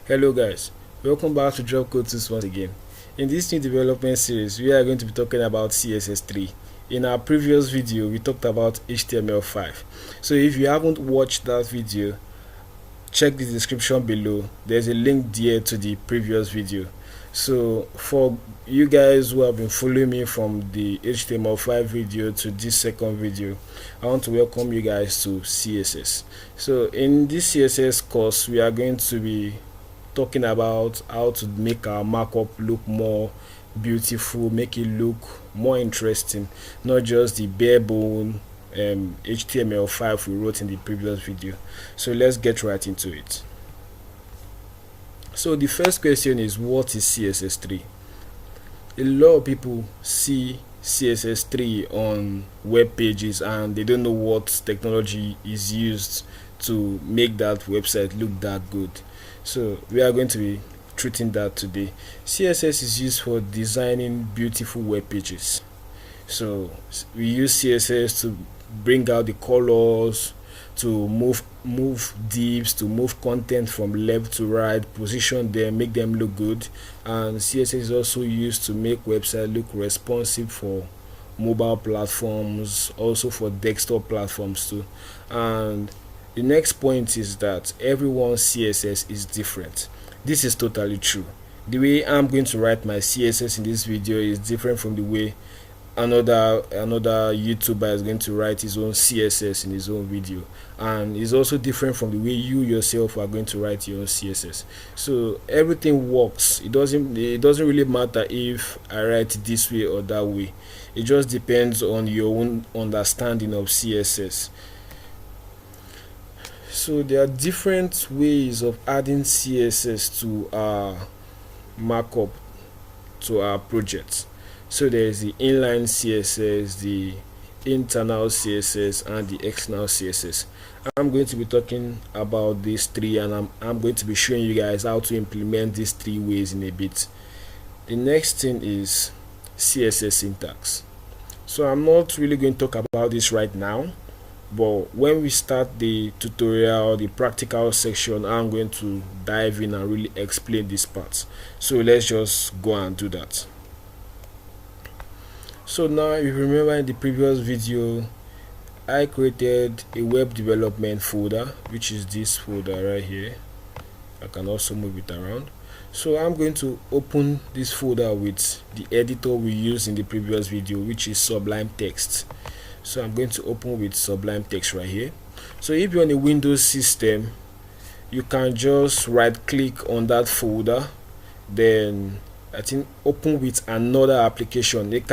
Hello guys, welcome back to Drop Code Tools once again. In this new development series, we are going to be talking about CSS3. In our previous video, we talked about HTML5. So if you haven't watched that video, check the description below. There's a link there to the previous video. So for you guys who have been following me from the HTML5 video to this second video, I want to welcome you guys to CSS. So in this CSS course, we are going to be talking about how to make our markup look more beautiful, make it look more interesting, not just the bare bone HTML5 we wrote in the previous video. So let's get right into it. So the first question is, what is CSS3? A lot of people see CSS3 on web pages and they don't know what technology is used to make that website look that good. So we are going to be treating that today. CSS is used for designing beautiful web pages. So we use CSS to bring out the colors, to move divs, to move content from left to right, position them, make them look good. And CSS is also used to make websites look responsive for mobile platforms, also for desktop platforms too. And the next point is that everyone's CSS is different. This is totally true. The way I'm going to write my CSS in this video is different from the way another YouTuber is going to write his own CSS in his own video, and it's also different from the way you yourself are going to write your own CSS. So everything works. It doesn't really matter if I write it this way or that way. It just depends on your own understanding of CSS. So there are different ways of adding CSS to our markup, to our project. So there is the inline CSS, the internal CSS, and the external CSS. I'm going to be talking about these three, and I'm going to be showing you guys how to implement these three ways in a bit. The next thing is CSS syntax. So I'm not really going to talk about this right now, but when we start the tutorial, the practical section, I'm going to dive in and really explain this part. So let's just go and do that. So now, if you remember in the previous video, I created a web development folder, which is this folder right here. I can also move it around. So I'm going to open this folder with the editor we used in the previous video, which is Sublime Text. So I'm going to open with Sublime Text right here. So if you're on a Windows system, you can just right click on that folder, then I think open with another application. It's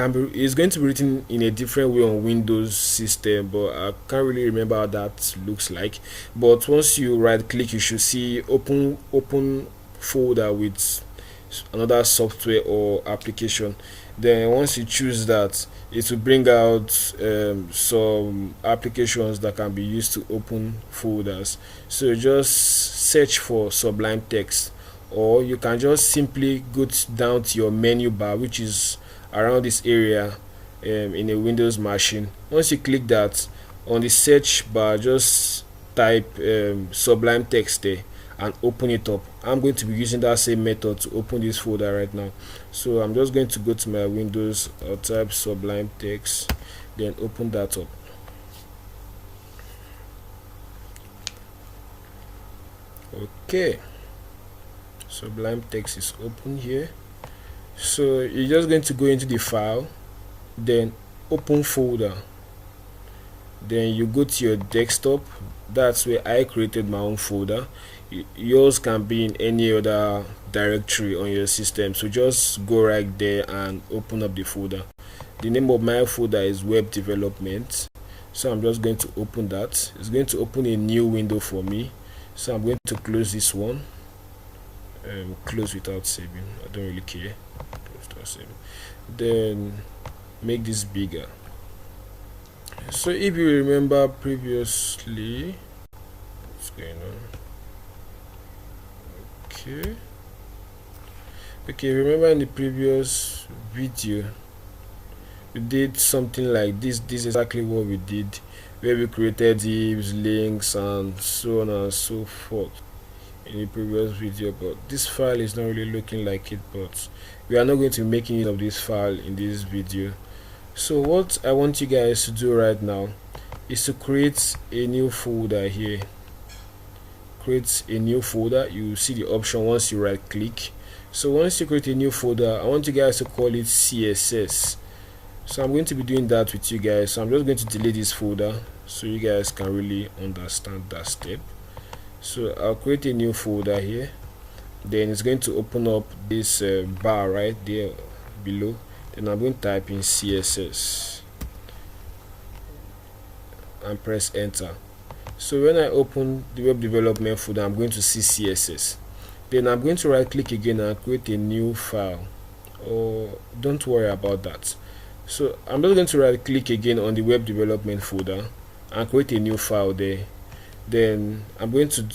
going to be written in a different way on Windows system, but I can't really remember how that looks like. But once you right click, you should see open folder with another software or application. Then once you choose that, it will bring out some applications that can be used to open folders. So just search for Sublime Text, or you can just simply go down to your menu bar, which is around this area in a Windows machine. Once you click that, on the search bar, just type Sublime Text there and open it up. I'm going to be using that same method to open this folder right now. So I'm just going to go to my Windows, I'll type Sublime Text, then open that up. Okay, Sublime Text is open here. So you're just going to go into the file, then open folder, then you go to your desktop. That's where I created my own folder. Yours can be in any other directory on your system, so just go right there and open up the folder. The name of my folder is web development, so I'm just going to open that. It's going to open a new window for me, so I'm going to close this one. Close without saving, I don't really care. Close without saving. Then make this bigger. So if you remember previously, what's going on? Okay, remember in the previous video we did something like this. This is exactly what we did, where we created divs, links, and so on and so forth in the previous video, but this file is not really looking like it, but we are not going to be making use of this file in this video. So what I want you guys to do right now is to create a new folder here. Create a new folder. You see the option once you right click. So once you create a new folder, I want you guys to call it CSS. So I'm going to be doing that with you guys. So I'm just going to delete this folder so you guys can really understand that step. So I'll create a new folder here. Then it's going to open up this bar right there below. Then I'm going to type in CSS and press enter. So when I open the web development folder, I'm going to see CSS. Then I'm going to right click again and create a new file. Oh, don't worry about that. So I'm just going to right click again on the web development folder and create a new file there. Then I'm going to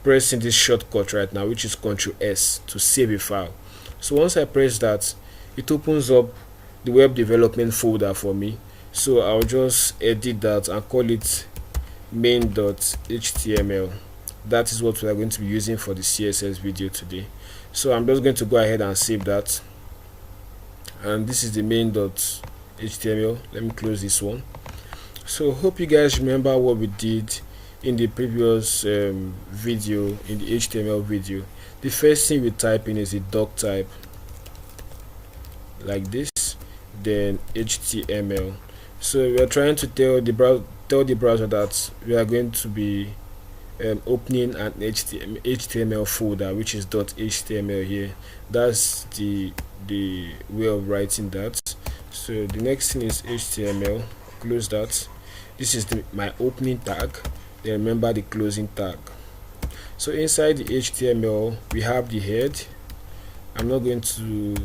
press in this shortcut right now, which is Ctrl S, to save a file. So once I press that, it opens up the web development folder for me. So I'll just edit that and call it main.html. That is what we are going to be using for the CSS video today. So I'm just going to go ahead and save that. And this is the main.html. Let me close this one. So hope you guys remember what we did in the previous video, in the HTML video. The first thing we type in is a doc type like this, then HTML. So we are trying to tell the browser that we are going to be opening an HTML folder, which is .html here. That's the way of writing that. So the next thing is HTML. Close that. This is my opening tag. Then remember the closing tag. So inside the HTML we have the head. I'm not going to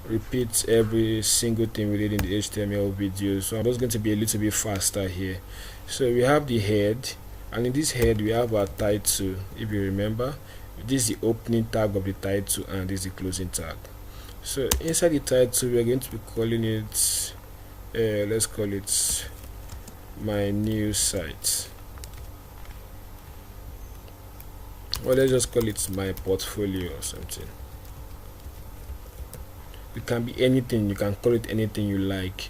repeat every single thing we did in the HTML video, so I'm just going to be a little bit faster here. So we have the head, and in this head we have our title. If you remember, this is the opening tag of the title and this is the closing tag. So inside the title we are going to be calling it let's call it my new site, or let's just call it my portfolio or something. It can be anything, you can call it anything you like.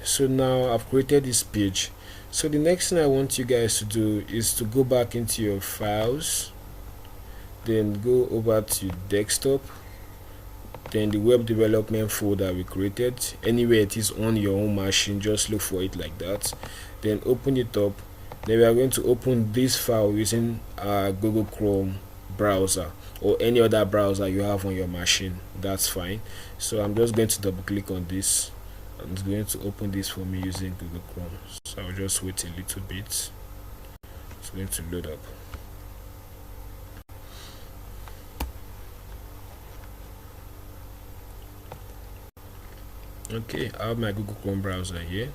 So now I've created this page. So the next thing I want you guys to do is to go back into your files, then go over to desktop, then the web development folder we created, anywhere it is on your own machine, just look for it like that, then open it up. Then we are going to open this file using our Google Chrome browser or any other browser you have on your machine. That's fine. So I'm just going to double click on this and it's going to open this for me using Google Chrome. So I'll just wait a little bit. It's going to load up. Okay, I have my Google Chrome browser here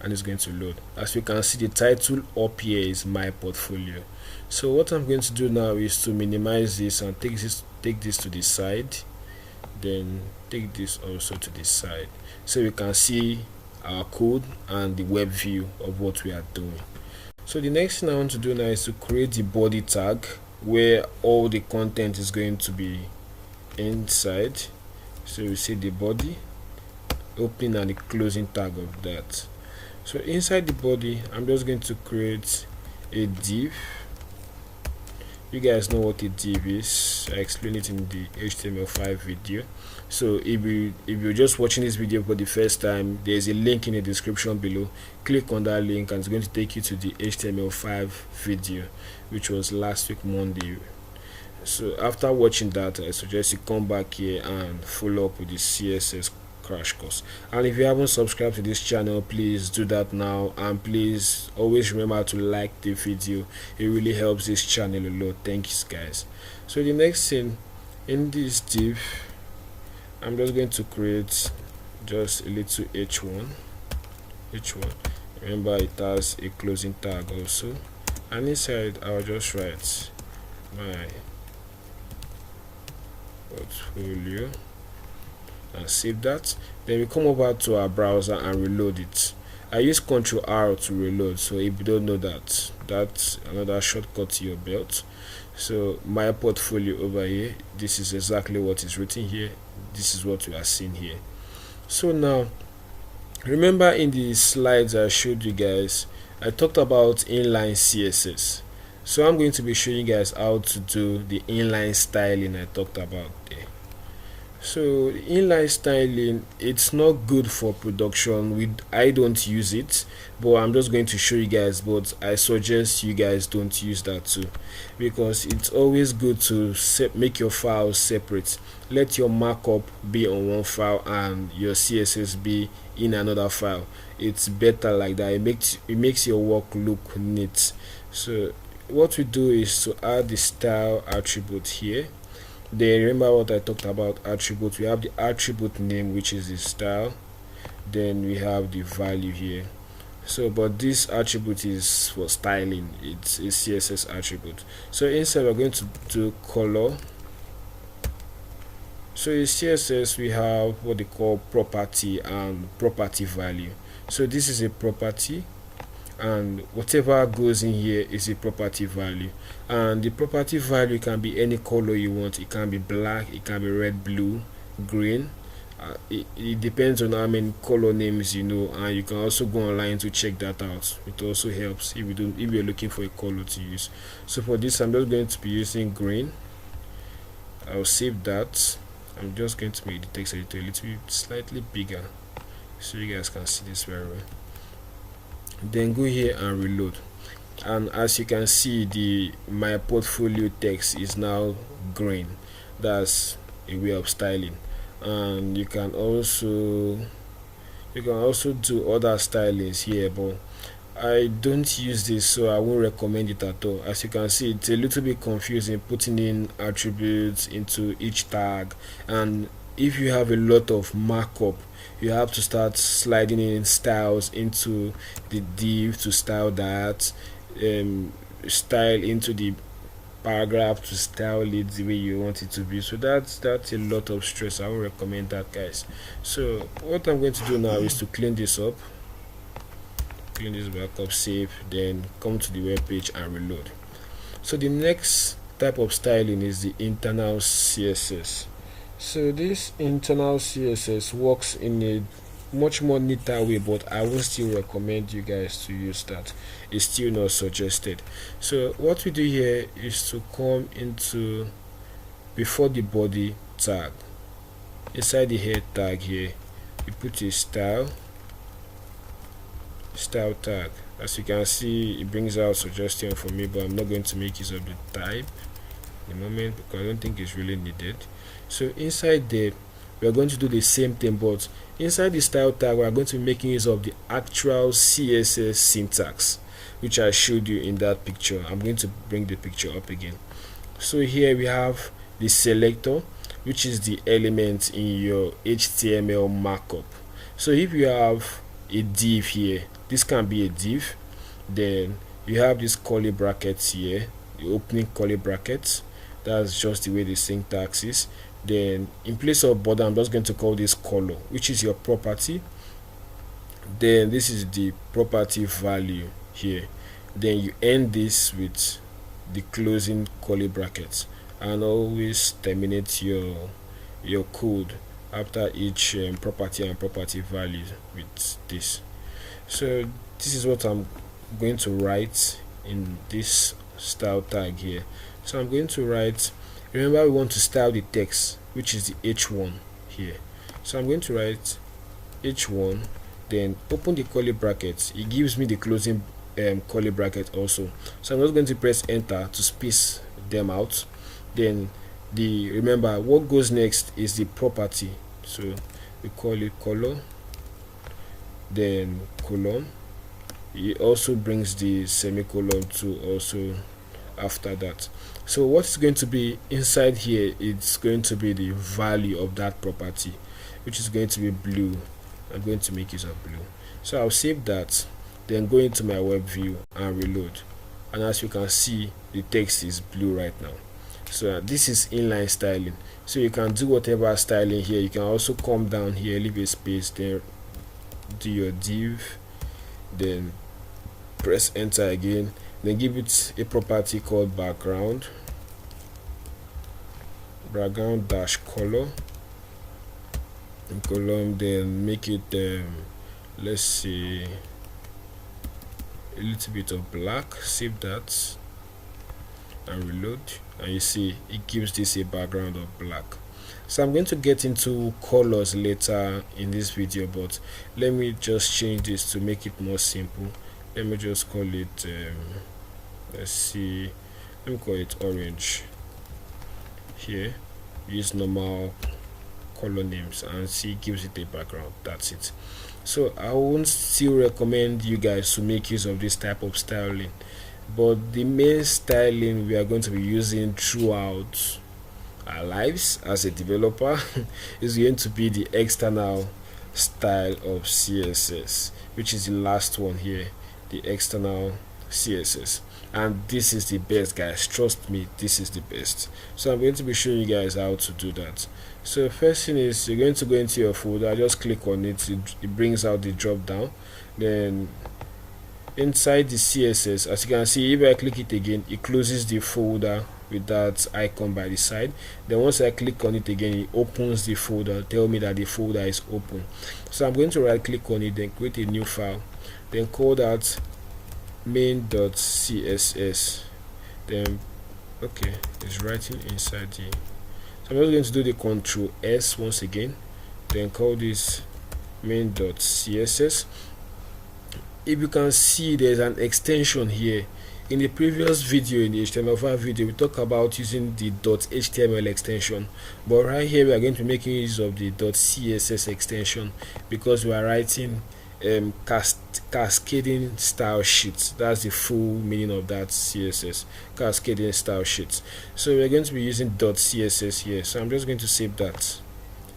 and it's going to load. As you can see, the title up here is my portfolio. So what I'm going to do now is to minimize this and take this to the side, then take this also to the side, so we can see our code and the web view of what we are doing. So the next thing I want to do now is to create the body tag where all the content is going to be inside. So we see the body, opening and the closing tag of that. So inside the body I'm just going to create a div. You guys know what a div is. I explained it in the HTML5 video. So if you're just watching this video for the first time, there's a link in the description below. Click on that link and it's going to take you to the HTML5 video, which was last week Monday. So after watching that, I suggest you come back here and follow up with the CSS crash course. And if you haven't subscribed to this channel, please do that now, and please always remember to like the video. It really helps this channel a lot. Thanks guys. So the next thing, in this div I'm just going to create just a little h1. Remember it has a closing tag also, and inside I'll just write my portfolio and save that. Then we come over to our browser and reload it. I use Ctrl R to reload, so if you don't know that, that's another shortcut to your belt. So my portfolio over here, this is exactly what is written here. This is what we are seeing here. So now remember, in the slides I showed you guys, I talked about inline css. So I'm going to be showing you guys how to do the inline styling I talked about there. So inline styling, it's not good for production. I don't use it, but I'm just going to show you guys. But I suggest you guys don't use that too, because it's always good to make your files separate. Let your markup be on one file and your css be in another file. It's better like that. It makes your work look neat. So what we do is to add the style attribute here. Then remember what I talked about attribute. We have the attribute name, which is the style. Then we have the value here. So but this attribute is for styling. It's a css attribute. So instead we're going to do color. So in css we have what they call property and property value. So this is a property, and whatever goes in here is a property value, and the property value can be any color you want. It can be black, it can be red, blue, green. It depends on how many color names you know, and you can also go online to check that out. It also helps if you're looking for a color to use. So for this I'm just going to be using green. I'll save that. I'm just going to make the text editor a little bit slightly bigger so you guys can see this very well. Then go here and reload, and as you can see, my portfolio text is now green. That's a way of styling. And you can also do other stylings here, but I don't use this, so I won't recommend it at all. As you can see, it's a little bit confusing putting in attributes into each tag, and if you have a lot of markup, you have to start sliding in styles into the div to style that, style into the paragraph to style it the way you want it to be. So that's a lot of stress. I would recommend that, guys. So what I'm going to do now is to clean this up, clean this back up, save, then come to the web page and reload. So the next type of styling is the internal css. So this internal css works in a much more neater way, but I will still recommend you guys to use that. It's still not suggested. So what we do here is to come into, before the body tag, inside the head tag here, we put a style tag. As you can see, it brings out suggestion for me, but I'm not going to make use of the type in the moment because I don't think it's really needed. So inside there we are going to do the same thing, but inside the style tag we are going to be making use of the actual css syntax, which I showed you in that picture. I'm going to bring the picture up again. So here we have the selector, which is the element in your HTML markup. So if you have a div here, this can be a div. Then you have these curly brackets here, the opening curly brackets. That's just the way the syntax is. Then in place of border, I'm just going to call this color, which is your property. Then this is the property value here. Then you end this with the closing curly brackets, and always terminate your code after each property and property value with this. So this is what I'm going to write in this style tag here. So I'm going to write, remember we want to style the text, which is the h1 here. So I'm going to write h1, then open the curly brackets. It gives me the closing curly bracket also. So I'm just going to press enter to space them out. Then remember what goes next is the property. So we call it color, then colon. It also brings the semicolon to also after that. So what's going to be inside here, it's going to be the value of that property, which is going to be blue. I'm going to make use of blue. So I'll save that, then go into my web view and reload, and as you can see, the text is blue right now. So this is inline styling. So you can do whatever styling here. You can also come down here, leave a space, then do your div, then press enter again, then give it a property called background dash color and column, then make it let's see, a little bit of black. Save that and reload, and you see it gives this a background of black. So I'm going to get into colors later in this video, but let me just change this to make it more simple. Let me just call it let's see, let me call it orange. Here use normal color names and see, gives it a background. That's it. So I won't still recommend you guys to make use of this type of styling, but the main styling we are going to be using throughout our lives as a developer is going to be the external style of CSS, which is the last one here, the external CSS. And this is the best, guys, trust me, this is the best. So I'm going to be showing you guys how to do that. So first thing is, you're going to go into your folder, just click on it, it brings out the drop down. Then inside the CSS, as you can see, if I click it again, it closes the folder with that icon by the side. Then once I click on it again, it opens the folder, tell me that the folder is open. So I'm going to right click on it, then create a new file, then call that main.css. then okay, it's writing inside the, so I'm just going to do the Ctrl S once again, then call this main.css. If you can see, there's an extension here. In the previous video, in the HTML5 video, we talked about using the .html extension, but right here we are going to be making use of the .css extension because we are writing cascading style sheets. That's the full meaning of that CSS, cascading style sheets. So we're going to be using .css here, so I'm just going to save that,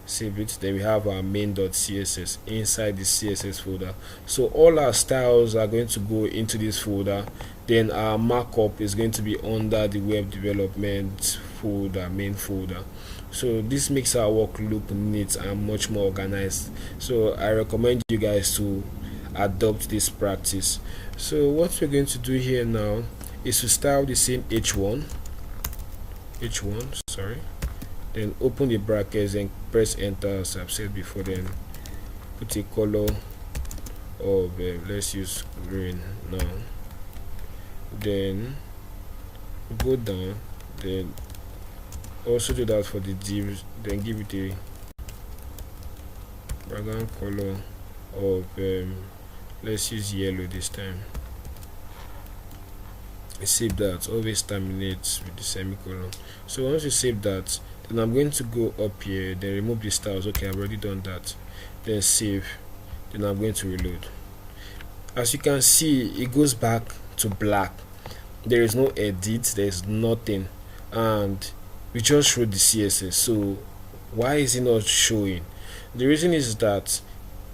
save it. Then we have our main.css inside the CSS folder. So all our styles are going to go into this folder, then our markup is going to be under the web development folder, main folder. So this makes our work look neat and much more organized. So I recommend you guys to adopt this practice. So what we're going to do here now is to style the same h1, sorry, then open the brackets and press enter as I've said before, then put a color of let's use green now, then go down, then also do that for the divs, then give it a background color of let's use yellow this time. Save that, always terminates with the semicolon. So once you save that, then I'm going to go up here, then remove the styles. Okay, I've already done that. Then save, then I'm going to reload. As you can see, it goes back to black. There is no edit, there is nothing, and we just wrote the CSS. So why is it not showing? The reason is that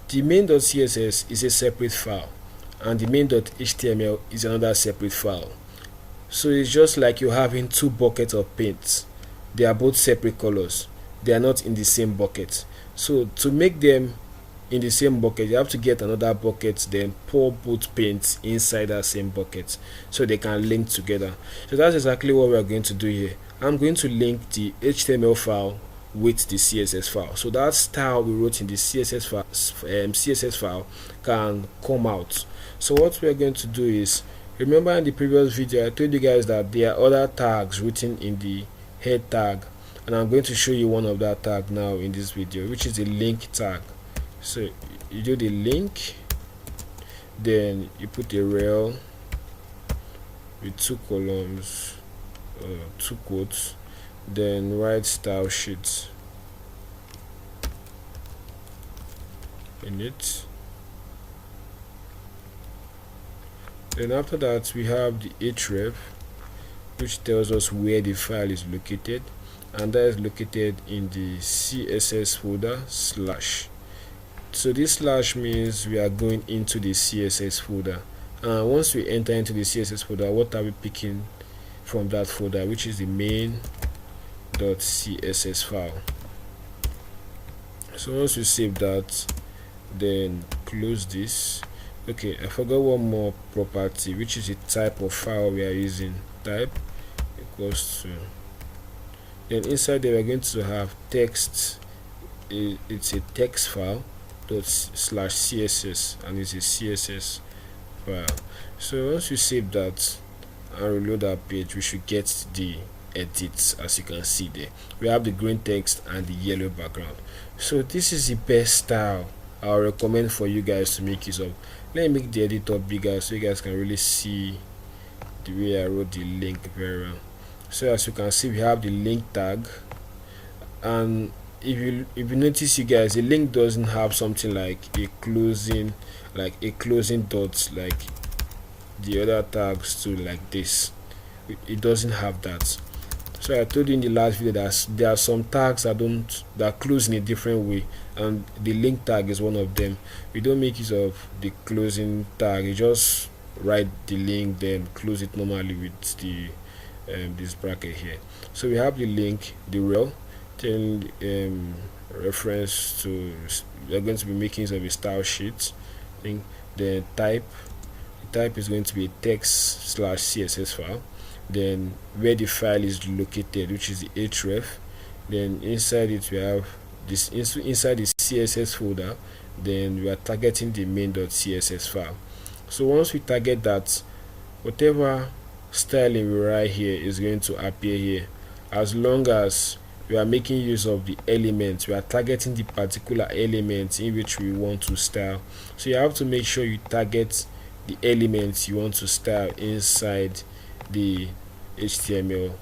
the main.css is a separate file and the main.html is another separate file. So it's just like you're having two buckets of paint. They are both separate colors, they are not in the same bucket. So to make them in the same bucket, you have to get another bucket, then pour both paints inside that same bucket so they can link together. So that's exactly what we are going to do here. I'm going to link the HTML file with the CSS file, so that style we wrote in the CSS file can come out. So what we are going to do is, remember in the previous video I told you guys that there are other tags written in the head tag, and I'm going to show you one of that tag now in this video, which is the link tag. So you do the link, then you put a rel with two columns, two quotes, then write style sheets in it. Then after that we have the href, which tells us where the file is located, and that is located in the CSS folder /. So this slash means we are going into the CSS folder, and once we enter into the CSS folder, what are we picking from that folder, which is the main.css file. So once you save that, then close this, Okay, I forgot one more property, which is the type of file we are using. Type equals to, then inside there we're going to have text. It's a text file dot slash css, and it's a css file. So once you save that and reload our page, we should get the edits. As you can see there, we have the green text and the yellow background. So this is the best style I'll recommend for you guys to make use of. Let me make the editor bigger so you guys can really see the way I wrote the link very well. So as you can see, we have the link tag, and if you notice, you guys, the link doesn't have something like a closing dot like the other tags to, like this. It doesn't have that. So I told you in the last video that there are some tags that close in a different way, and the link tag is one of them. We don't make use of the closing tag. You just write the link, then close it normally with the this bracket here. So we have the link, the rel, then reference to, we are going to be making use of a style sheet thing. Then type, the type is going to be a text slash css file. Then where the file is located, which is the href. Then inside it we have this, inside the css folder, then we are targeting the main.css file. So once we target that, whatever styling we write here is going to appear here, as long as we are making use of the elements. We are targeting the particular element in which we want to style. So you have to make sure you target the elements you want to style inside the HTML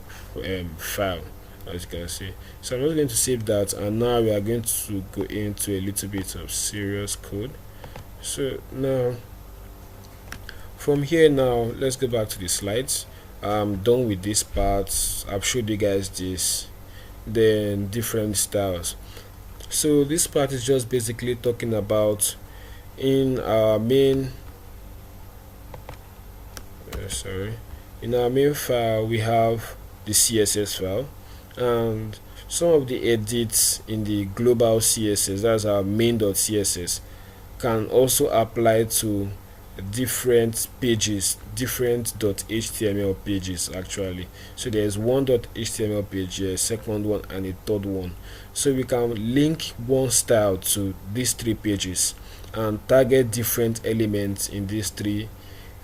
file, as you can see. So I'm just going to save that, and now we are going to go into a little bit of serious code. So now from here, now let's go back to the slides. I'm done with this part. I've showed you guys this, then different styles. So this part is just basically talking about in our main in our main file we have the CSS file, and some of the edits in the global CSS, that's our main.css, can also apply to different pages, different .html pages actually. So there's one .html page here, second one, and a third one. So we can link one style to these three pages and target different elements in these three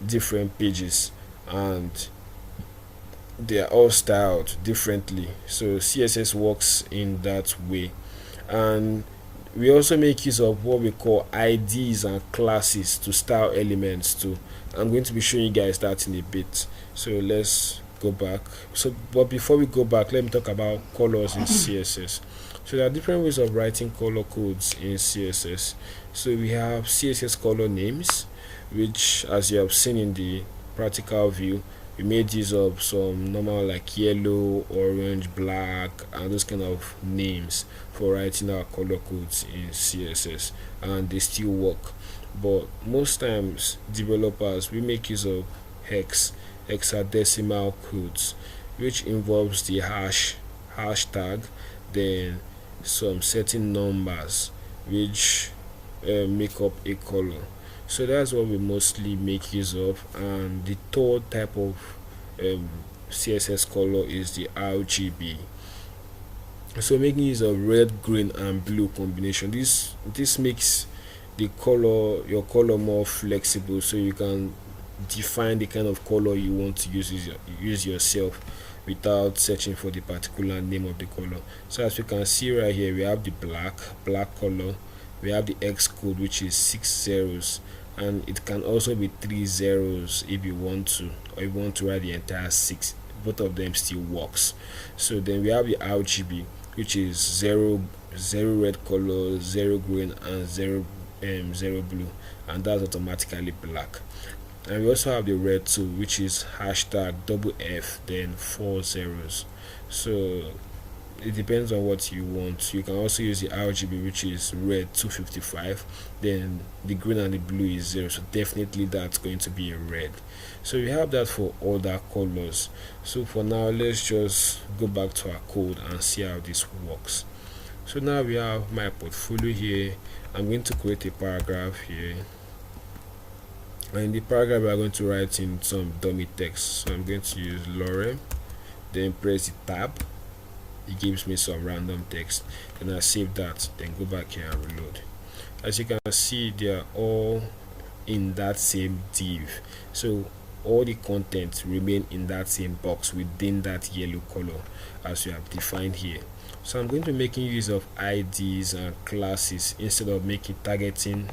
different pages, and they are all styled differently. So CSS works in that way. And we also make use of what we call IDs and classes to style elements too. I'm going to be showing you guys that in a bit. So let's go back. But before we go back, let me talk about colors in CSS. So there are different ways of writing color codes in CSS. So we have CSS color names, which, as you have seen in the practical view, we made use of some normal like yellow, orange, black, and those kind of names for writing our color codes in CSS, and they still work. But most times developers, we make use of hexadecimal codes, which involves the hashtag, then some certain numbers which make up a color. So that's what we mostly make use of. And the third type of CSS color is the RGB. So making use of red, green, and blue combination. This makes the color, your color, more flexible, so you can define the kind of color you want to use yourself without searching for the particular name of the color. So as you can see right here, we have the black color. We have the X code, which is 6 zeros, and it can also be 3 zeros if you want to, or you want to write the entire 6. Both of them still works. So then we have the RGB, which is 0 red color, 0 green, and 0 blue, and that's automatically black. And we also have the red too, which is hashtag #F, then 4 zeros. So it depends on what you want. You can also use the RGB, which is red 255, then the green and the blue is 0, so definitely that's going to be a red. So we have that for other colors. So for now, let's just go back to our code and see how this works. So now we have my portfolio here. I'm going to create a paragraph here. And in the paragraph we are going to write in some dummy text. So I'm going to use lorem, then press the tab. It gives me some random text. Then I save that, then go back here and reload. As you can see, they are all in that same div, so all the content remain in that same box within that yellow color as we have defined here. So I'm going to be making use of IDs and classes instead of targeting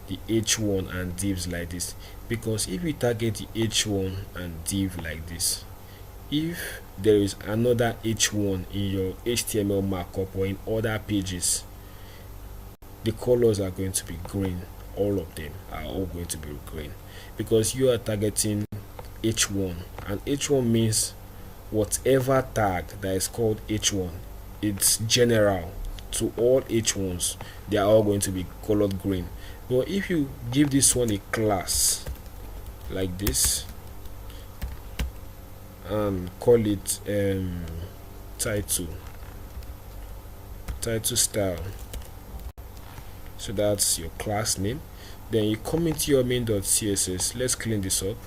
the h1 and divs like this, because if you target the h1 and div like this, if there is another h1 in your HTML markup or in other pages, the colors are going to be green. All of them are all going to be green because you are targeting h1, and h1 means whatever tag that is called h1, it's general to all h1s. They are all going to be colored green. But if you give this one a class like this and call it title style, so that's your class name, then you come into your main.css. Let's clean this up.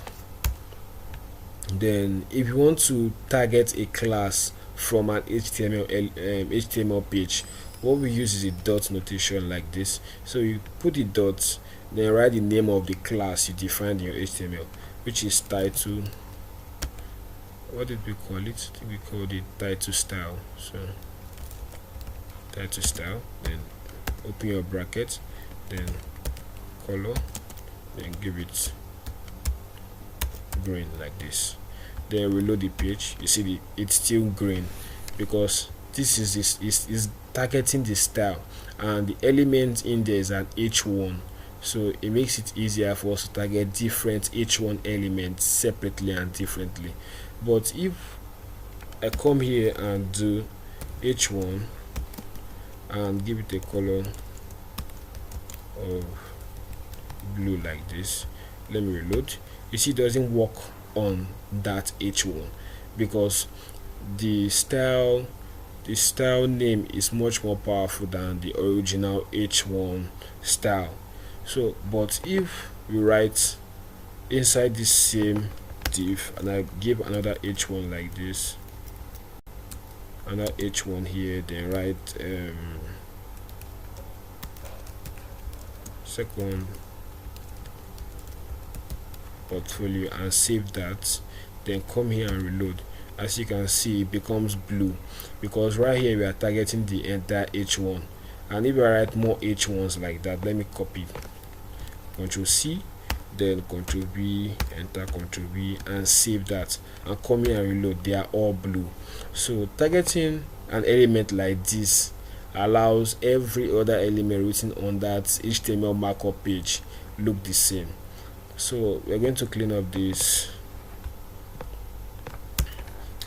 Then if you want to target a class from an HTML page, what we use is a dot notation like this. So you put the dots, then write the name of the class you defined in your HTML, which is title. What did we call it? I think we called it title style. So title style, then open your bracket, then color, then give it green like this. Then reload the page. You see it's still green because this is targeting the style, and the element in there is an h1, so it makes it easier for us to target different h1 elements separately and differently. But if I come here and do h1 and give it a color of blue like this, let me reload. You see it doesn't work on that h1 because the style name is much more powerful than the original h1 style. So but if we write inside this same div and I give another h1 like this, another h1 here, then write second portfolio and save that, then come here and reload. As you can see, it becomes blue because right here we are targeting the entire h1. And if I write more h1s like that, let me copy, Ctrl C, then Ctrl V, enter Ctrl V and save that, and come here and reload. They are all blue. So targeting an element like this allows every other element written on that HTML markup page look the same. So we're going to clean up this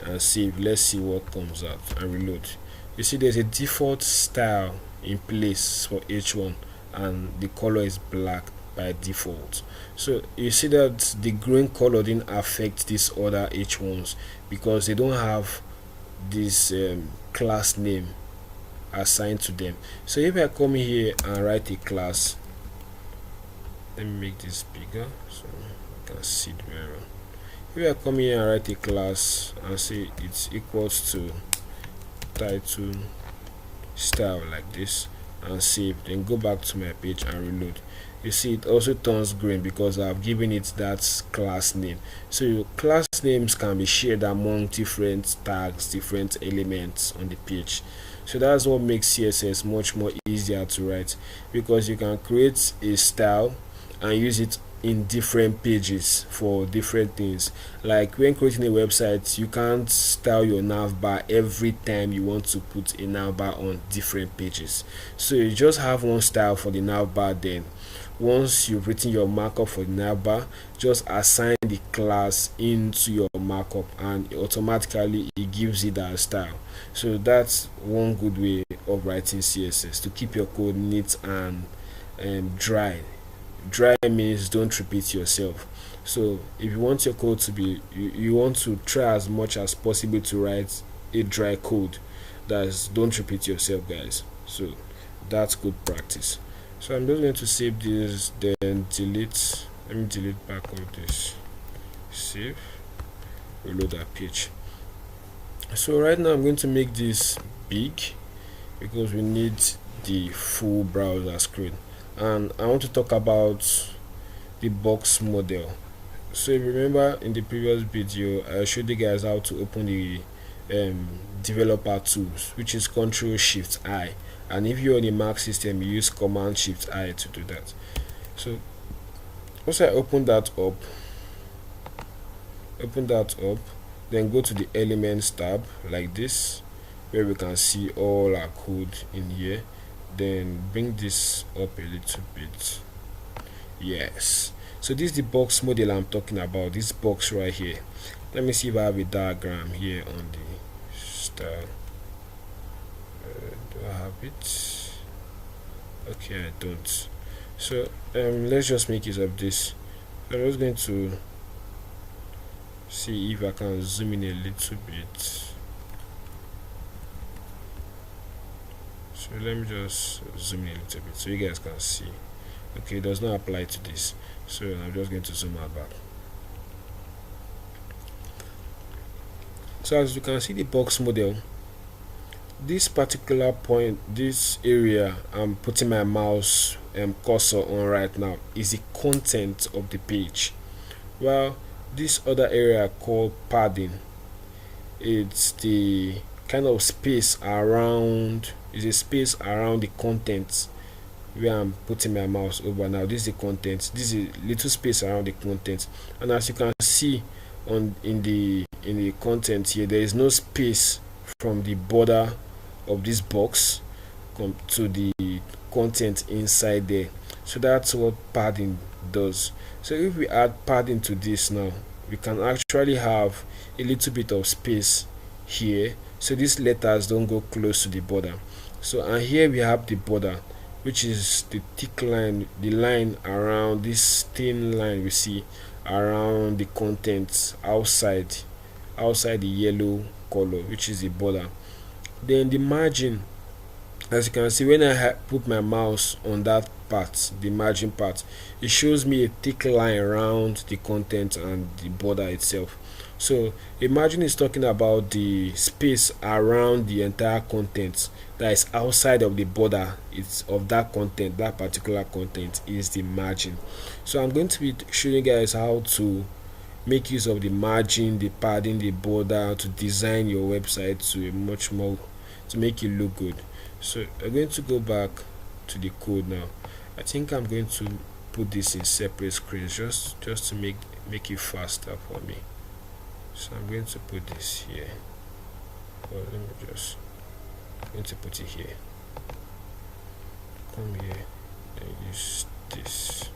and save. Let's see what comes out and reload. You see there's a default style in place for h1 and the color is black by default. So you see that the green color didn't affect these other h1s because they don't have this class name assigned to them. So if I come here and write a class, let me make this bigger so you can see it very well. If I come here and write a class and say it's equals to title style like this and save, then go back to my page and reload, you see it also turns green because I've given it that class name. So your class names can be shared among different tags, different elements on the page. So that's what makes CSS much more easier to write, because you can create a style and use it in different pages for different things. Like when creating a website, you can't style your navbar every time you want to put a navbar on different pages. So you just have one style for the navbar, then once you've written your markup for the navbar, just assign the class into your markup and automatically it gives it that style. So that's one good way of writing CSS, to keep your code neat and dry. Dry means don't repeat yourself. So if you want your code to be, you want to try as much as possible to write a dry code. That's don't repeat yourself, guys. So that's good practice. So I'm just going to save this, then delete Let me delete back all this. Save, reload that page. So right now I'm going to make this big because we need the full browser screen, and I want to talk about the box model. So if you remember in the previous video, I showed you guys how to open the developer tools, which is Ctrl Shift I, and if you're on a Mac system, you use Command Shift I to do that. So once I open that up, then go to the Elements tab like this, where we can see all our code in here. Then bring this up a little bit. Yes, so this is the box model I'm talking about, this box right here. Let me see if I have a diagram here on the style. Do I have it? Okay, I don't. So let's just make use of this. I'm just going to see if I can zoom in a little bit. So let me just zoom in a little bit so you guys can see. Okay, it does not apply to this, so I'm just going to zoom out back. So as you can see the box model, this particular point, this area I'm putting my mouse cursor on right now is the content of the page, while this other area called padding, it's the kind of space around, is a space around the content where I'm putting my mouse over. Now this is the content, this is a little space around the content, and as you can see in the content here, there is no space from the border of this box to the content inside there. So that's what padding does. So if we add padding to this now, we can actually have a little bit of space here, so these letters don't go close to the border. So and here we have the border, which is the thick line, the line around this thin line we see around the contents outside the yellow color, which is the border. Then the margin, as you can see, when I put my mouse on that part, the margin part, it shows me a thick line around the content and the border itself. So a margin is talking about the space around the entire content that is outside of the border. It's of that content, that particular content is the margin. So I'm going to be showing you guys how to make use of the margin, the padding, the border to design your website to a much more, to make it look good. So I'm going to go back to the code now. I think I'm going to put this in separate screens just to make it faster for me. So I'm going to put this here. Well, let me just, I'm going to put it here. Come here and use this.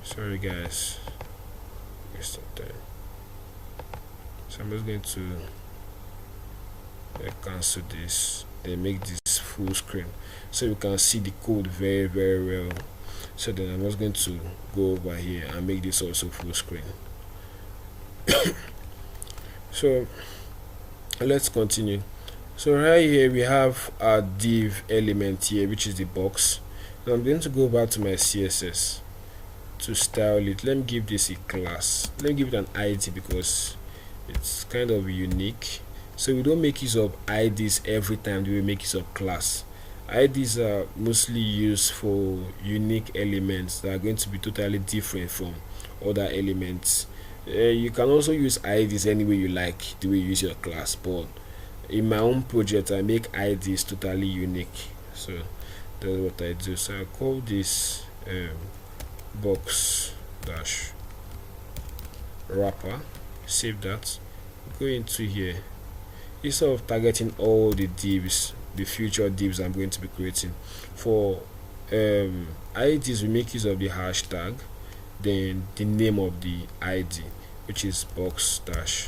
Sorry guys, waste of time. So I'm just going to cancel this, then make this full screen so you can see the code very well. So then I'm just going to go over here and make this also full screen. So let's continue. So right here we have our div element here, which is the box. Now I'm going to go back to my CSS to style it. Let me give this a class. Let me give it an ID because it's kind of unique. So we don't make use of IDs every time we make use of class. IDs are mostly used for unique elements that are going to be totally different from other elements. You can also use IDs any way you like, the way you use your class, but in my own project I make IDs totally unique. So that's what I do. So I call this box dash wrapper, save that, go into here. Instead of targeting all the divs, the future divs I'm going to be creating for IDs, we make use of the hashtag, then the name of the ID, which is box dash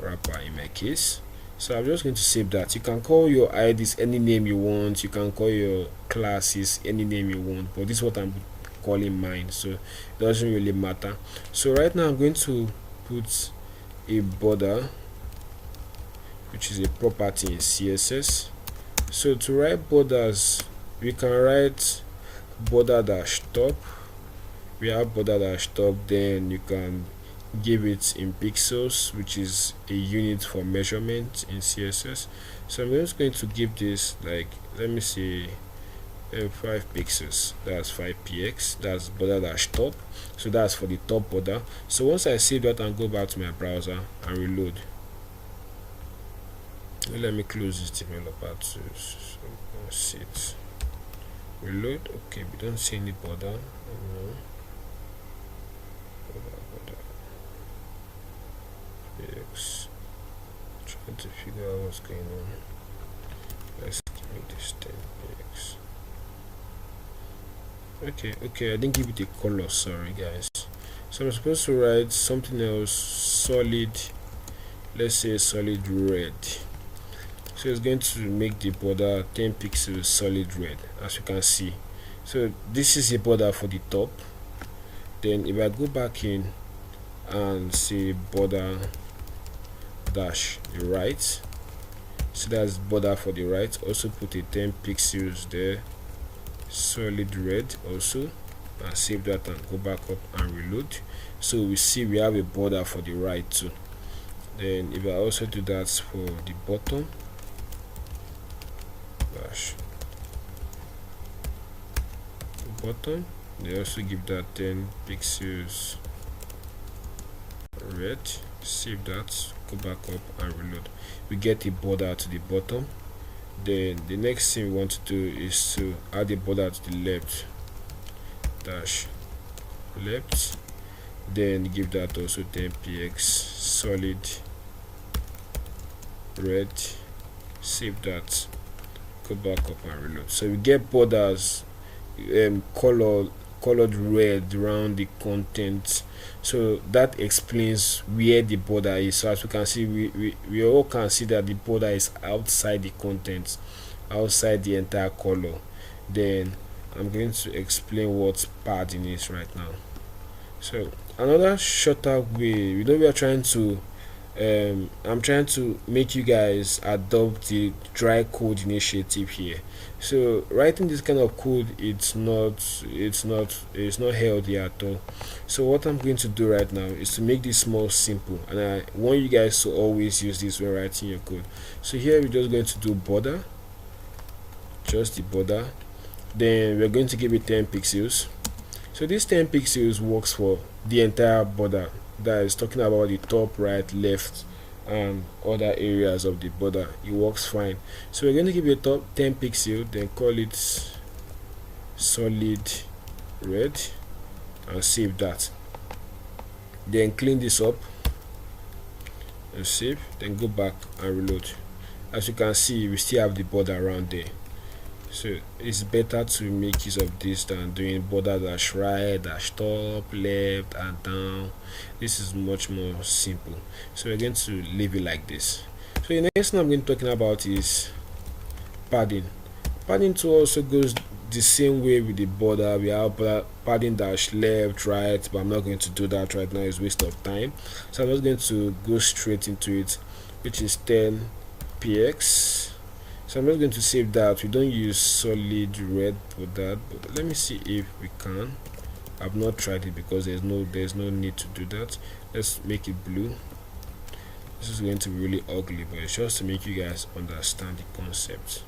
wrapper in my case. So I'm just going to save that. You can call your IDs any name you want, you can call your classes any name you want, but this is what I'm calling mine, so it doesn't really matter. So right now I'm going to put a border, which is a property in CSS. So to write borders, we can write border dash top, we have border dash top, then you can give it in pixels, which is a unit for measurement in CSS. So I'm just going to give this, like, let me see, 5 pixels. That's 5px. That's border dash top. So that's for the top border. So once I save that and go back to my browser and reload, let me close this developer to see it. Reload. Okay, we don't see any border. No. Border. Px. Trying to figure out what's going on. Let's make this 10px. Okay, I didn't give it a color, sorry guys. So I'm supposed to write something else, solid, let's say solid red. So it's going to make the border 10 pixels solid red, as you can see. So this is a border for the top. Then if I go back in and say border dash the right, so that's border for the right, also put a 10 pixels there, solid red also, and save that and go back up and reload. So we see we have a border for the right too. Then if I also do that for the bottom dash bottom, they also give that 10 pixels red, save that, go back up and reload. We get a border to the bottom. Then the next thing we want to do is to add a border to the left dash left, then give that also 10px solid red, save that, go back up and reload. So we get borders colored red around the content, so that explains where the border is. So as we can see, we all can see that the border is outside the content, outside the entire color. Then I'm going to explain what padding is right now. So another shorter way, we are trying to I'm trying to make you guys adopt the dry code initiative here. So writing this kind of code, it's not healthy at all. So what I'm going to do right now is to make this more simple, and I want you guys to always use this when writing your code. So here we're just going to do border, just the border, then we're going to give it 10 pixels. So this 10 pixels works for the entire border, that is talking about the top, right, left, and other areas of the border. It works fine. So we're going to give it a top 10 pixel, then call it solid red, and save that. Then clean this up and save, then go back and reload. As you can see, we still have the border around there. So it's better to make use of this than doing border dash right, dash top, left, and down. This is much more simple. So we're going to leave it like this. So the next thing I'm going to be talking about is padding. Padding too also goes the same way with the border. We have padding dash left, right, but I'm not going to do that right now. It's a waste of time. So I'm just going to go straight into it, which is 10px. So I'm just going to save that. We don't use solid red for that, but let me see if we can. I've not tried it because there's no need to do that. Let's make it blue. This is going to be really ugly, but it's just to make you guys understand the concept.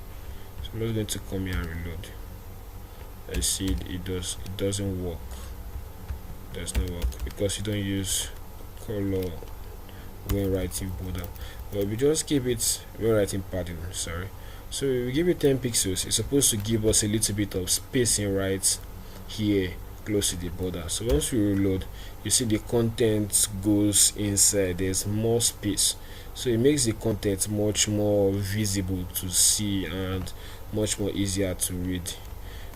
So I'm just going to come here and reload. I see it doesn't work. It does not work because you don't use color when writing border, but we just give it when writing padding, sorry. So we give it 10 pixels. It's supposed to give us a little bit of spacing right here close to the border. So once we reload, you see the content goes inside. There's more space, so it makes the content much more visible to see and much more easier to read.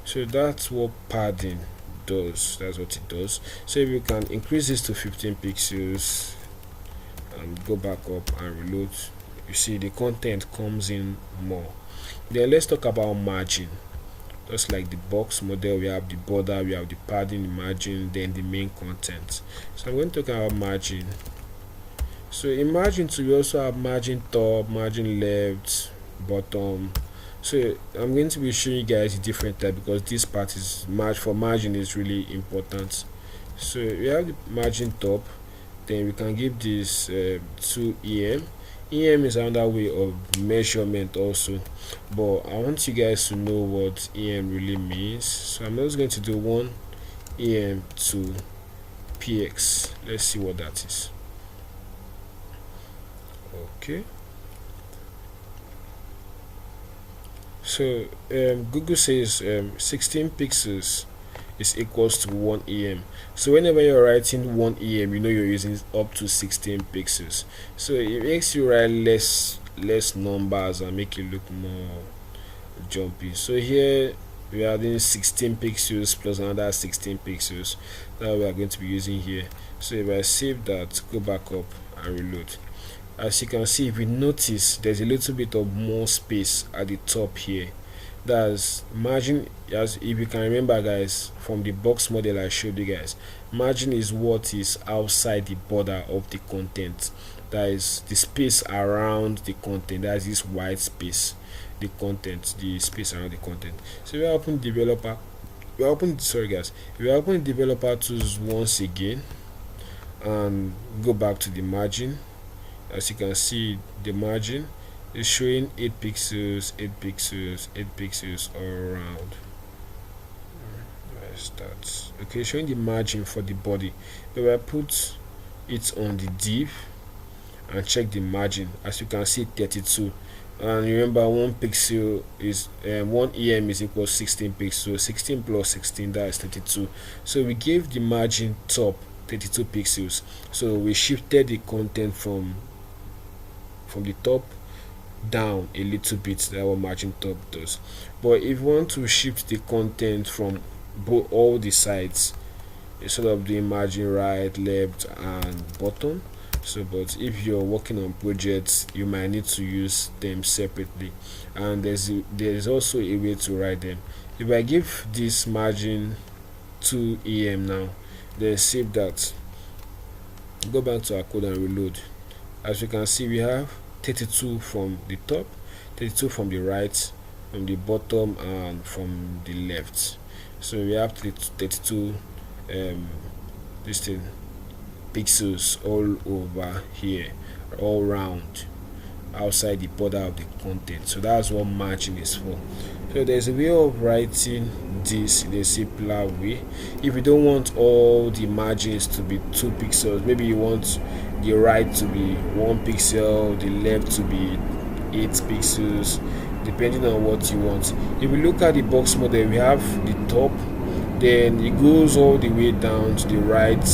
So that's what padding does. That's what it does. So if you can increase this to 15 pixels and go back up and reload, you see the content comes in more. Then let's talk about margin. Just like the box model, we have the border, we have the padding, the margin, then the main content. So I'm going to talk about margin. So in margin too, we also have margin top, margin left, bottom. So I'm going to be showing you guys a different type because this part is for margin is really important. So we have the margin top, then we can give this 2 em. Em is another way of measurement also, but I want you guys to know what em really means. So I'm just going to do 1 em to px. Let's see what that is. Okay, so Google says 16 pixels is equals to 1 em. So whenever you're writing 1 em, you know you're using up to 16 pixels. So it makes you write less numbers and make it look more jumpy. So here we are adding 16 pixels plus another 16 pixels that we are going to be using here. So if I save that, go back up and reload, as you can see, if you notice, there's a little bit of more space at the top here. That's margin. As if you can remember, guys, from the box model I showed you guys, margin is what is outside the border of the content. That is the space around the content. That is this white space, the content, the space around the content. So we open developer, we open, sorry guys, we open developer tools once again and go back to the margin. As you can see, the margin is showing 8 pixels, 8 pixels, 8 pixels all around. Start. Okay, showing the margin for the body. If I put it on the div and check the margin, as you can see, 32. And remember, 1 pixel is 1 em is equal to 16 pixels. So 16 plus 16, that is 32. So we gave the margin top 32 pixels. So we shifted the content from the top down a little bit. That what margin top does. But if you want to shift the content from all the sides, instead of doing margin right, left and bottom, so but if you're working on projects, you might need to use them separately, and there's also a way to write them. If I give this margin 2 em now, then save that, go back to our code and reload, as you can see, we have 32 from the top, 32 from the right, from the bottom and from the left. So we have 32 this thing pixels all over here, all round outside the border of the content. So that's what margin is for. So there's a way of writing this in a simpler way. If you don't want all the margins to be 2 pixels, maybe you want the right to be 1 pixel, the left to be 8 pixels, depending on what you want. If we look at the box model, we have the top, then it goes all the way down to the right,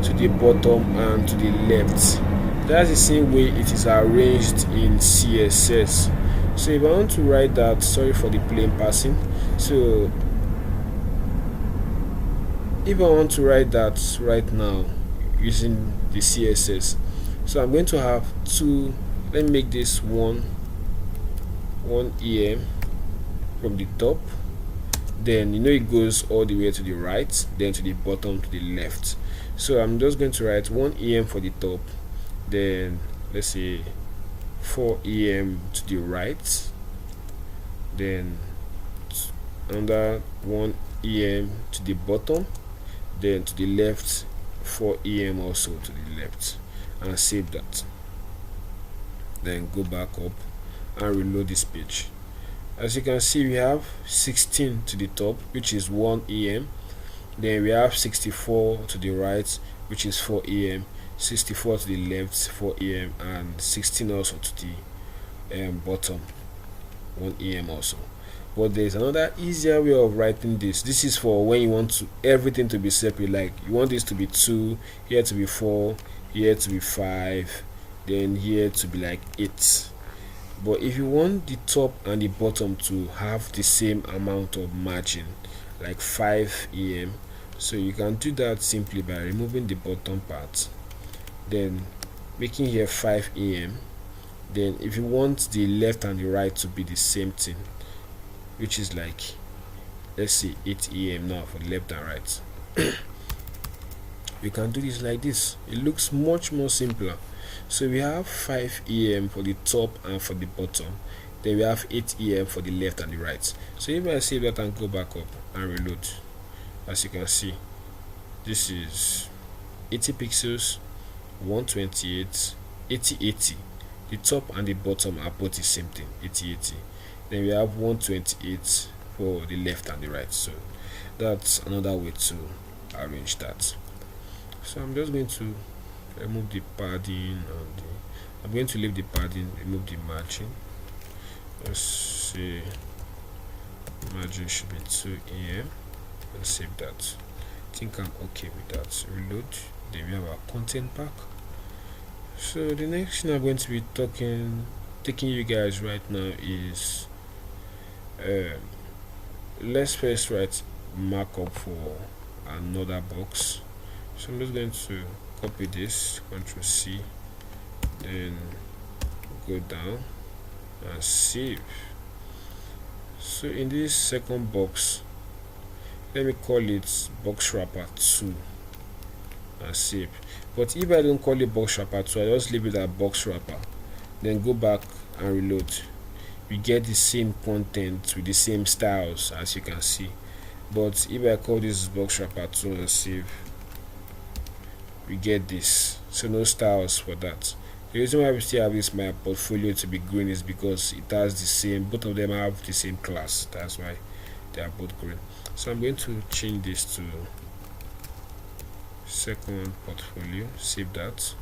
to the bottom and to the left. That's the same way it is arranged in CSS. So if I want to write that, sorry for the plain passing, so if I want to write that right now using the CSS, so I'm going to have two, let me make this 1 em from the top, then you know it goes all the way to the right, then to the bottom, to the left. So I'm just going to write 1 em for the top, then let's say 4 em to the right, then under 1 em to the bottom, then to the left 4 em also to the left, and save that. Then go back up and reload this page. As you can see, we have 16 to the top, which is 1 em, then we have 64 to the right, which is 4 em, 64 to the left 4 em, and 16 also to the bottom 1 em also. But there's another easier way of writing this. This is for when you want everything to be separate, like you want this to be 2, here to be 4, here to be 5, then here to be like 8. But if you want the top and the bottom to have the same amount of margin, like 5 em, so you can do that simply by removing the bottom part, then making here 5 em. Then if you want the left and the right to be the same thing, which is like, let's say 8 em now for the left and right, you can do this like this. It looks much more simpler. So we have 5 em for the top and for the bottom, then we have 8 em for the left and the right. So if I save that and go back up and reload, as you can see, this is 80 pixels, 128, 8080. The top and the bottom are both the same thing, 8080. Then we have 128 for the left and the right. So that's another way to arrange that. So I'm just going to remove the padding and I'm going to leave the padding, remove the margin. Let's see, margin should be 2 em and save that. I think I'm okay with that. Reload. Then we have our content pack. So the next thing I'm going to be taking you guys right now is let's first write markup for another box. So I'm just going to copy this, Ctrl C, then go down and save. So in this second box, let me call it box wrapper 2 and save. But if I don't call it box wrapper 2, I just leave it at box wrapper, then go back and reload. We get the same content with the same styles, as you can see. But if I call this box wrapper 2 and save, we get this. So no styles for that. The reason why we still have this my portfolio to be green is because it has the same, both of them have the same class. That's why they are both green. So I'm going to change this to second portfolio, save that,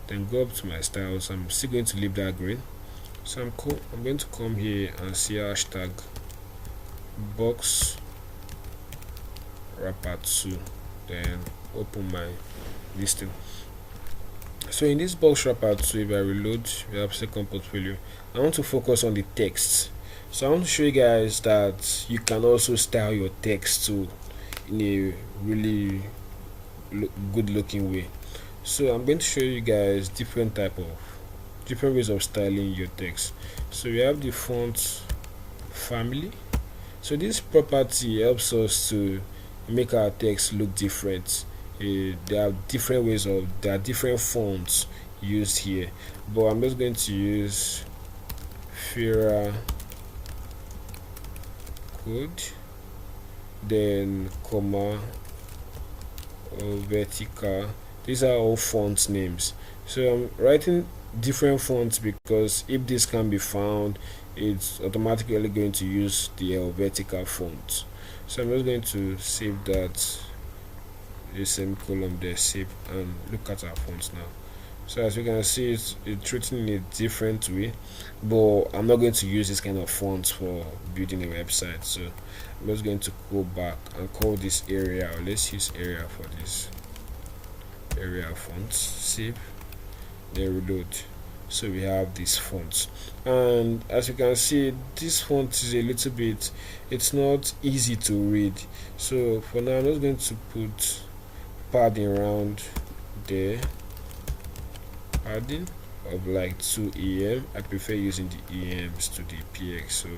then go up to my styles. I'm still going to leave that green. So I'm going to come here and see hashtag box wrapper 2, then open my listing. So in this box wrapper 2, if I reload, we have second portfolio. I want to focus on the text. So I want to show you guys that you can also style your text too in a really good looking way. So I'm going to show you guys different ways of styling your text. So we have the font family. So this property helps us to make our text look different. There are different fonts used here, but I'm just going to use Fira code, then comma or vertical. These are all font names. So I'm writing different fonts because if this can be found, it's automatically going to use the vertical font. So I'm just going to save that, the semicolon there, save, and look at our fonts now. So as you can see, it's written in a different way, but I'm not going to use this kind of fonts for building a website. So I'm just going to go back and call this area, or let's use area for this area fonts, save, then reload. So we have these fonts, and as you can see, this font is a little bit, it's not easy to read. So for now, I'm just going to put padding around there, padding of like 2 em. I prefer using the ems to the px, so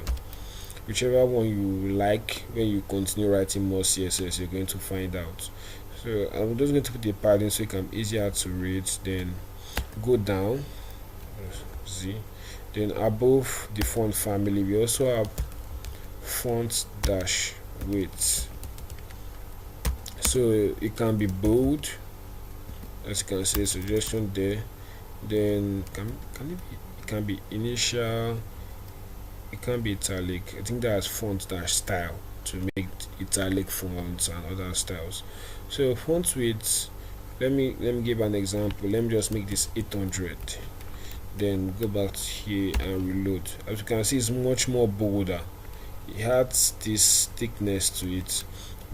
whichever one you like. When you continue writing more css, you're going to find out. So I'm just going to put the padding so it can be easier to read, then go down, Z, then above the font family we also have font dash width. So it can be bold, as you can see, suggestion there. Then it can be initial, it can be italic. I think that's font dash style to make italic fonts and other styles. So font width, let me give an example. Let me just make this 800, then go back here and reload. As you can see, it's much more bolder. It has this thickness to it,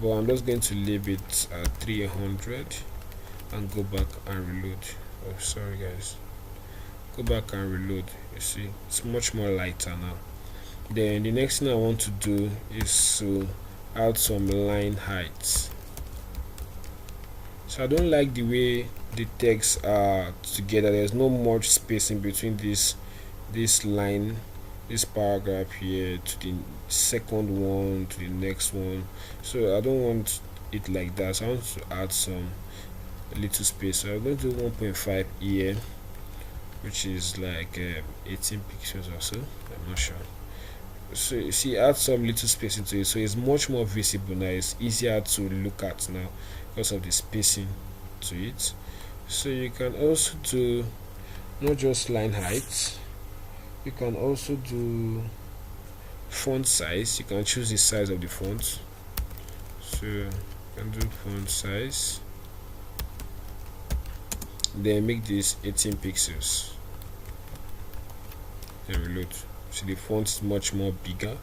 but I'm just going to leave it at 300 and go back and reload. Oh, sorry guys, go back and reload. You see, it's much more lighter now. Then the next thing I want to do is to add some line heights. So I don't like the way the texts are together. There's no much space in between this line, this paragraph here to the second one to the next one. So I don't want it like that. So I want to add some little space. So I'm going to do 1.5 em, which is like 18 pixels or so. I'm not sure. So you see, add some little space into it, so it's much more visible now. It's easier to look at now because of the spacing to it. So you can also do not just line height, you can also do font size. You can choose the size of the font. So you can do font size, then make this 18 pixels, and reload. So the font is much more bigger,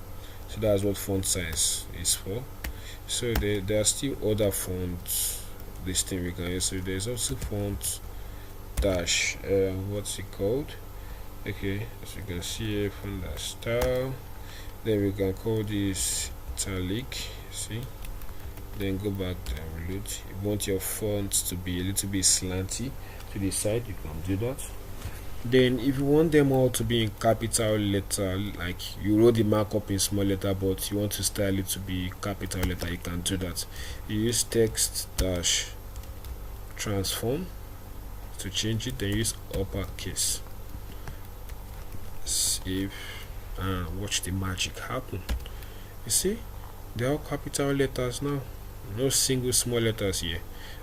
so that's what font size is for. So there are still other fonts this thing we can use. So there's also font dash, what's it called? Okay, as you can see here, font dash style, then we can call this italic. See, then go back and reload. If you want your font to be a little bit slanty to the side, you can do that. Then if you want them all to be in capital letter, like you wrote the markup in small letter but you want to style it to be capital letter, you can do that. You use text dash transform to change it, then use uppercase, save, and watch the magic happen. You see, they're all capital letters now, no single small letters here,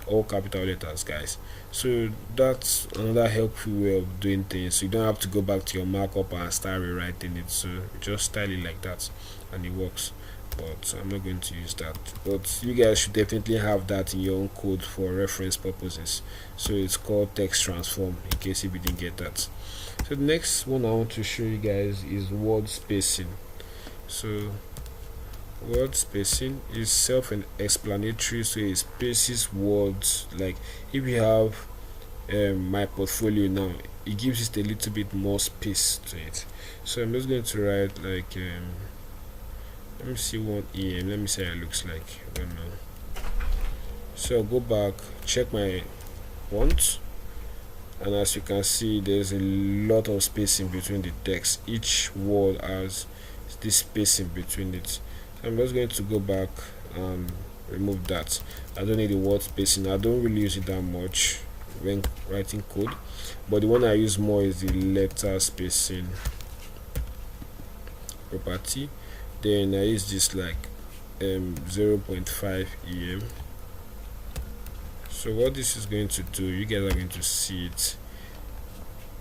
all capital letters, guys. So that's another helpful way of doing things. So you don't have to go back to your markup and start rewriting it, so you just style it like that and it works. But I'm not going to use that, but you guys should definitely have that in your own code for reference purposes. So it's called text transform, in case if you didn't get that. So the next one I want to show you guys is word spacing. So word spacing is self-explanatory, so it spaces words. Like if you have my portfolio now, it gives it a little bit more space to it. So I'm just going to write like let me see what EM, let me see how it looks like. I don't know. So I'll go back, check my font, and as you can see, there's a lot of spacing between the text. Each word has this spacing between it. I'm just going to go back and remove that. I don't need the word spacing. I don't really use it that much when writing code, but the one I use more is the letter spacing property. Then I use this like 0.5 em. So what this is going to do, you guys are going to see it,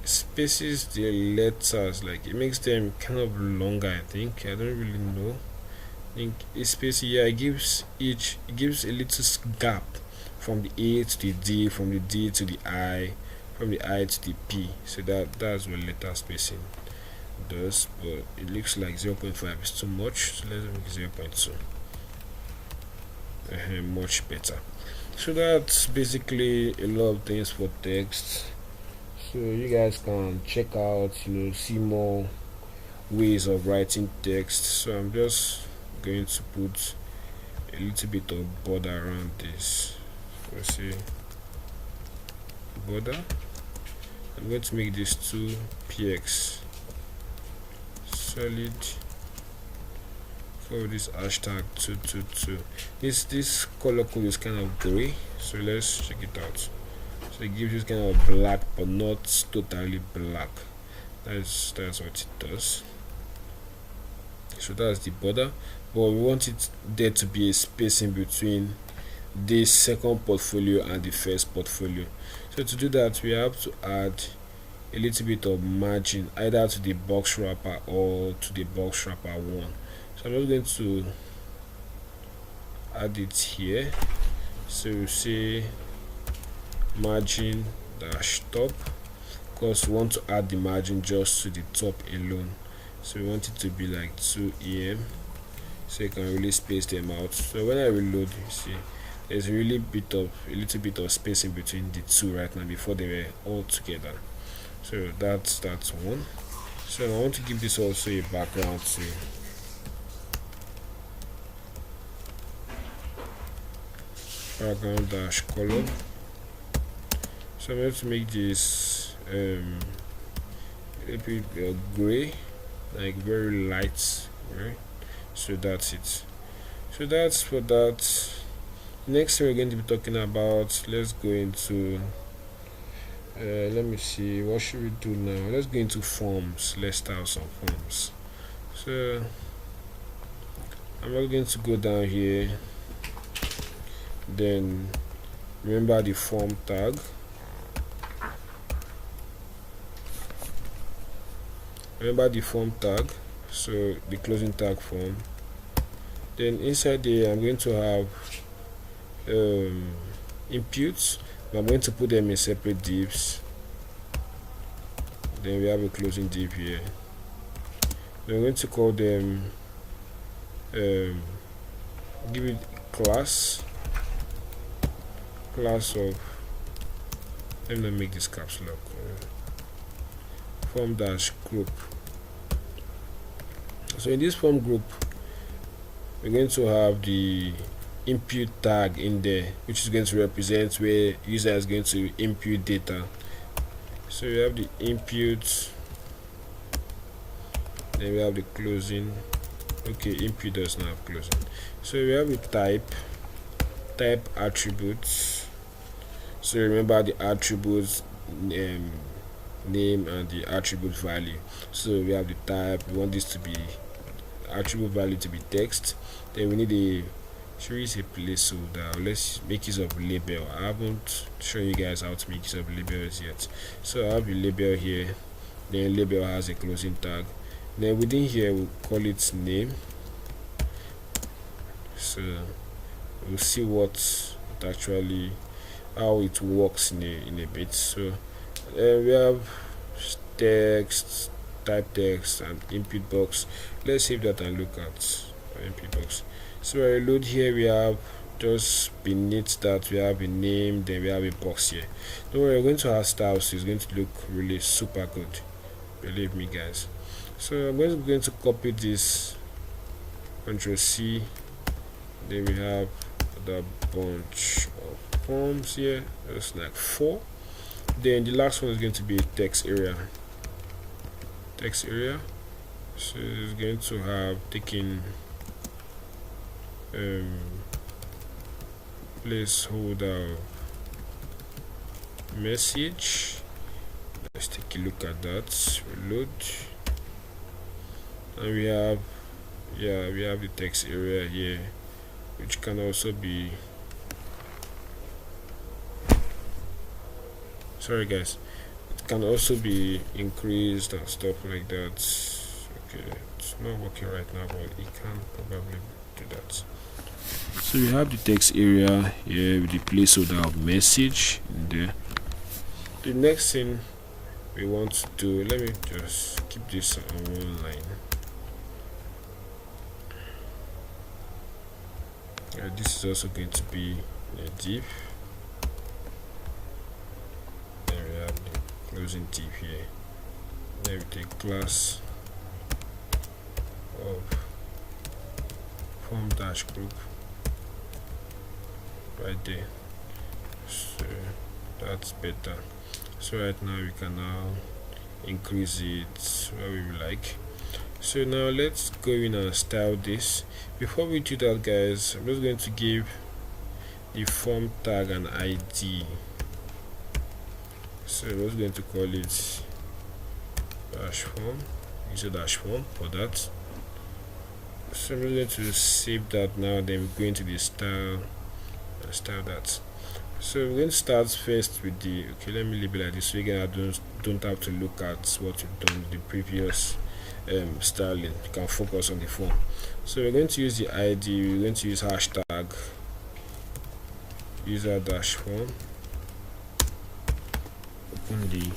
spaces the letters, like it makes them kind of longer. I think, I don't really know. I think it's spacing, yeah, it gives a little gap from the A to the D, from the D to the I, from the I to the P. So that's what letter spacing does, but it looks like 0.5 is too much, so let's make 0.2. Much better. So that's basically a lot of things for text. So you guys can check out, see more ways of writing text. So I'm just going to put a little bit of border around this. Let's see, border. I'm going to make this 2px solid. For this hashtag 222. This color code is kind of gray, so let's check it out. So it gives you kind of black, but not totally black. That's what it does. So that's the border, but we want it there to be a spacing between this second portfolio and the first portfolio. So to do that, we have to add a little bit of margin either to the box wrapper or to the box wrapper 1. So I'm just going to add it here. So you see margin dash top, because we want to add the margin just to the top alone. So we want it to be like 2 em, so you can really space them out. So when I reload, you see there's a little bit of spacing between the two right now before they were all together. So that's one. So I want to give this also a background too. Background dash color. So I'm going to make this a bit gray, like very light, right? So that's it. So that's for that. Next we're going to be talking about, let's go into let me see, what should we do now? Let's go into forms. Let's style some forms. So I'm not going to go down here, then remember the form tag. Remember the form tag, so the closing tag form. Then inside there I'm going to have inputs, but I'm going to put them in separate divs. Then we have a closing div here. Then we're going to call them give it class of, let me make this caps lock, form dash group. So in this form group we're going to have the input tag in there, which is going to represent where user is going to input data. So we have the input, then we have the closing. Okay, input does not have closing. So we have the type attributes. So remember the attributes name and the attribute value. So we have the type, we want this to be attribute value to be text. Then we need a, should we say placeholder? Let's make use of label. I haven't shown you guys how to make use of labels yet. So I have a label here, then label has a closing tag. Then within here we'll call it name. So we'll see what it actually, how it works in a bit. So we have text, type text, and input box. Let's save that and look at input box. So I load here, we have just beneath that we have a name, then we have a box here. Don't worry, we're going to have styles, so it's going to look really super good, believe me guys. So I'm going to copy this, Ctrl C, then we have the bunch of forms here, just like 4. Then the last one is going to be a text area. So it's going to have taken placeholder message. Let's take a look at that. Reload, and we have the text area here, which can also be, sorry guys, it can also be increased and stuff like that. Okay, it's not working right now, but it can probably do that. So we have the text area here with the placeholder of message in there. The next thing we want to do, let me just keep this on one line. This is also going to be a div. Then we have the closing div here. Then we take class of form dash group right there. So that's better. So right now we can now increase it where we like. So now let's go in and style this. Before we do that guys, I'm just going to give the form tag an ID. So I'm just going to call it dash form, user dash form for that. So I'm going to save that now, then we're going to the style and style that. So we're going to start first with the, okay, let me label like this so again I don't have to look at what you've done with the previous styling. You can focus on the form. So we're going to use the ID, we're going to use hashtag user dash form, open the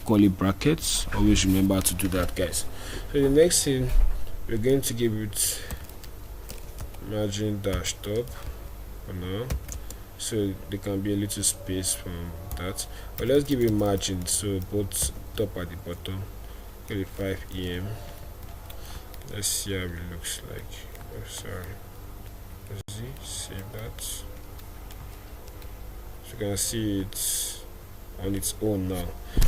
curly brackets. Always remember to do that guys. So the next thing, we're going to give it margin dash top for now, so there can be a little space from that, but let's give it margin, so both top at the bottom, 35 em. Let's see how it looks like. Oh, sorry, let's see, save that. So you can see it's on its own now.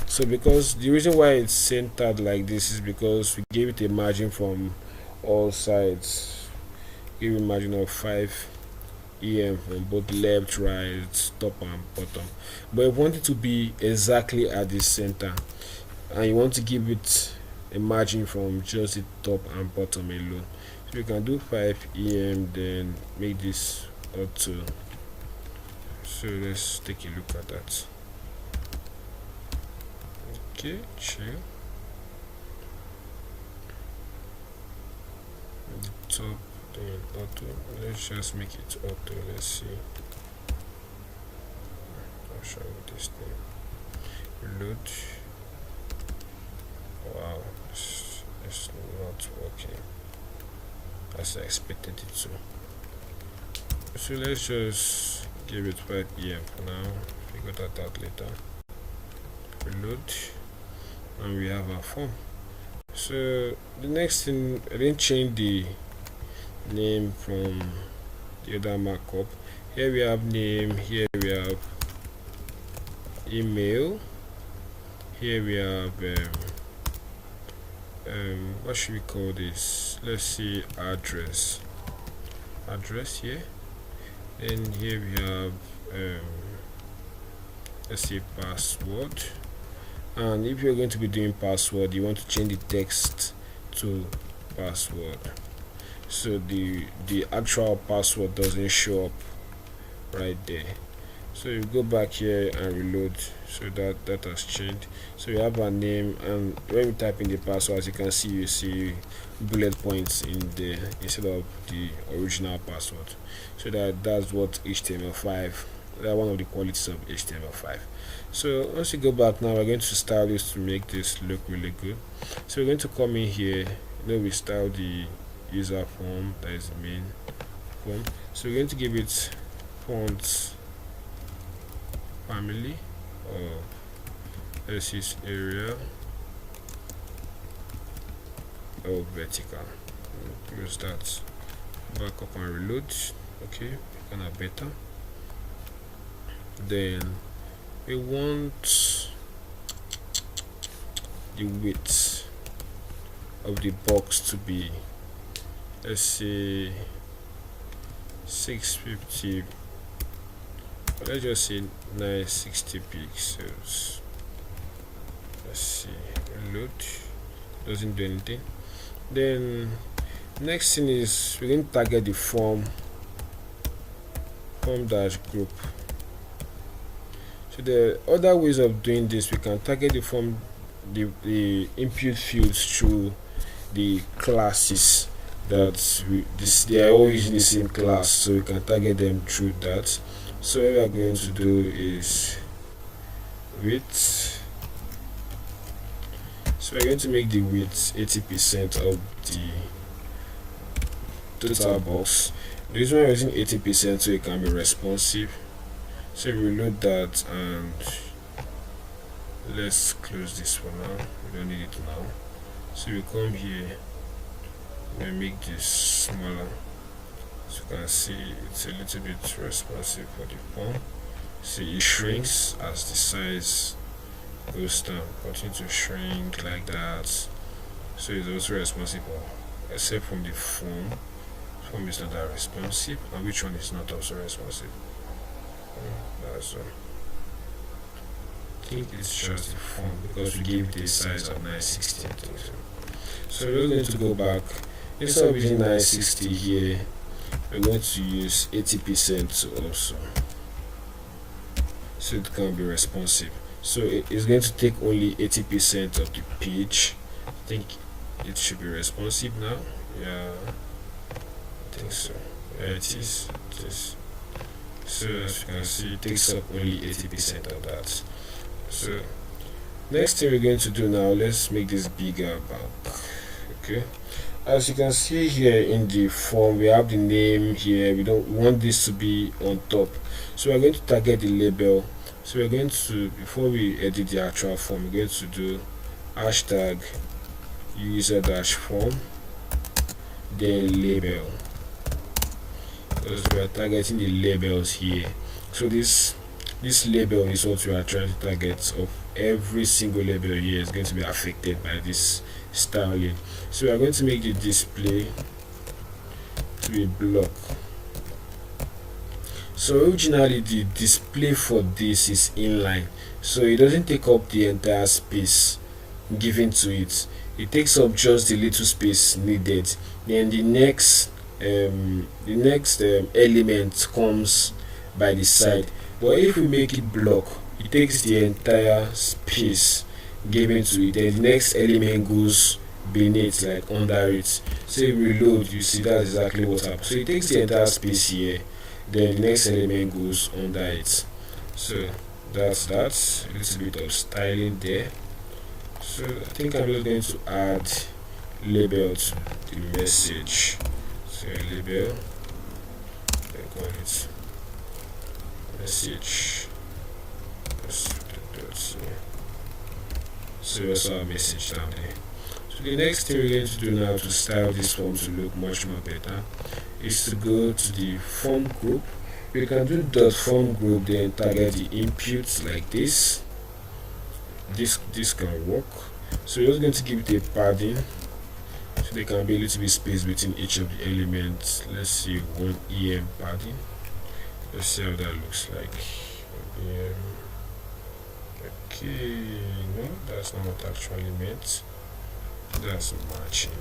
So because the reason why it's centered like this is because we gave it a margin from all sides, give a margin of 5 em from both left, right, top and bottom. But if you want it to be exactly at the center and you want to give it a margin from just the top and bottom alone, So we can do 5 em, then make this auto. So let's take a look at that. Okay, chill. The top, then auto. Let's just make it auto. Let's see. I'll show you this thing. Reload. Wow, it's not working as I expected it to. So let's just give it 5 em for now. Figure that out later. Reload, and we have our form. So the next thing, I didn't change the name from the other markup. Here we have name, here we have email, here we have what should we call this? Let's see, address here. And here we have let's say password. And if you're going to be doing password, you want to change the text to password, so the actual password doesn't show up right there. So you go back here and reload, so that has changed. So we have our name, and when we type in the password, as you can see, you see bullet points in there instead of the original password. So that's what HTML5, that's one of the qualities of HTML5. So once you go back now, we're going to style this to make this look really good. So we're going to come in here. We style the user form, that is the main form. So we're going to give it font family, or let's use area, or vertical. Use that. Back up and reload. Okay, kind of better. Then we want the width of the box to be, let's say 650, let's just say 960 pixels. Let's see, load, doesn't do anything. Then next thing is we're going to target the form dash group. So the other ways of doing this, we can target the form, the input fields through the classes that they are all using the same class, so we can target them through that. So what we are going to do is width. So we're going to make the width 80% of the total box. The reason why we're using 80% so it can be responsive. So we reload that, and let's close this for now. We don't need it now. So we come here and make this smaller. So you can see it's a little bit responsive for the form. See, it shrinks as the size goes down. Continue to shrink like that. So it's also responsive, except from the form. Form is not that responsive, and which one is not also responsive? That's all. I think it's just the form, because we gave it a size of 960. So we're going to go back. Instead of using 960 here, we're going to use 80% also, so it can be responsive. So it's going to take only 80% of the page. I think it should be responsive now. Yeah, I think so. Yeah, it is. So as you can see, it takes up only 80% of that. So next thing we're going to do now, let's make this bigger back. Okay, as you can see here in the form, we have the name here. We want this to be on top, so we're going to target the label. So we're going to, before we edit the actual form, we're going to do hashtag user dash form, then label, because we are targeting the labels here. So this label is what we are trying to target. Of every single label here is going to be affected by this styling. So we are going to make the display to be block. So originally the display for this is inline, so it doesn't take up the entire space given to it. it takes up just the little space needed. Then the next element comes by the side. But if we make it block, it takes the entire space given to it, then the next element goes beneath, like under it. So if we reload, you see that's exactly what happens. So it takes the entire space here, then the next element goes under it. So that's that. A little bit of styling there. So I think I'm just going to add label to the message. So label, I call it message. So we also have a message down there. So the next thing we're going to do now to style this form to look much more better is to go to the form group. We can do dot form group, then target the inputs like this. This can work. So we're just going to give it a padding, so there can be a little bit space between each of the elements. Let's see, 1 EM padding. Let's see how that looks like. Okay, no, that's not what I actually meant. That's matching.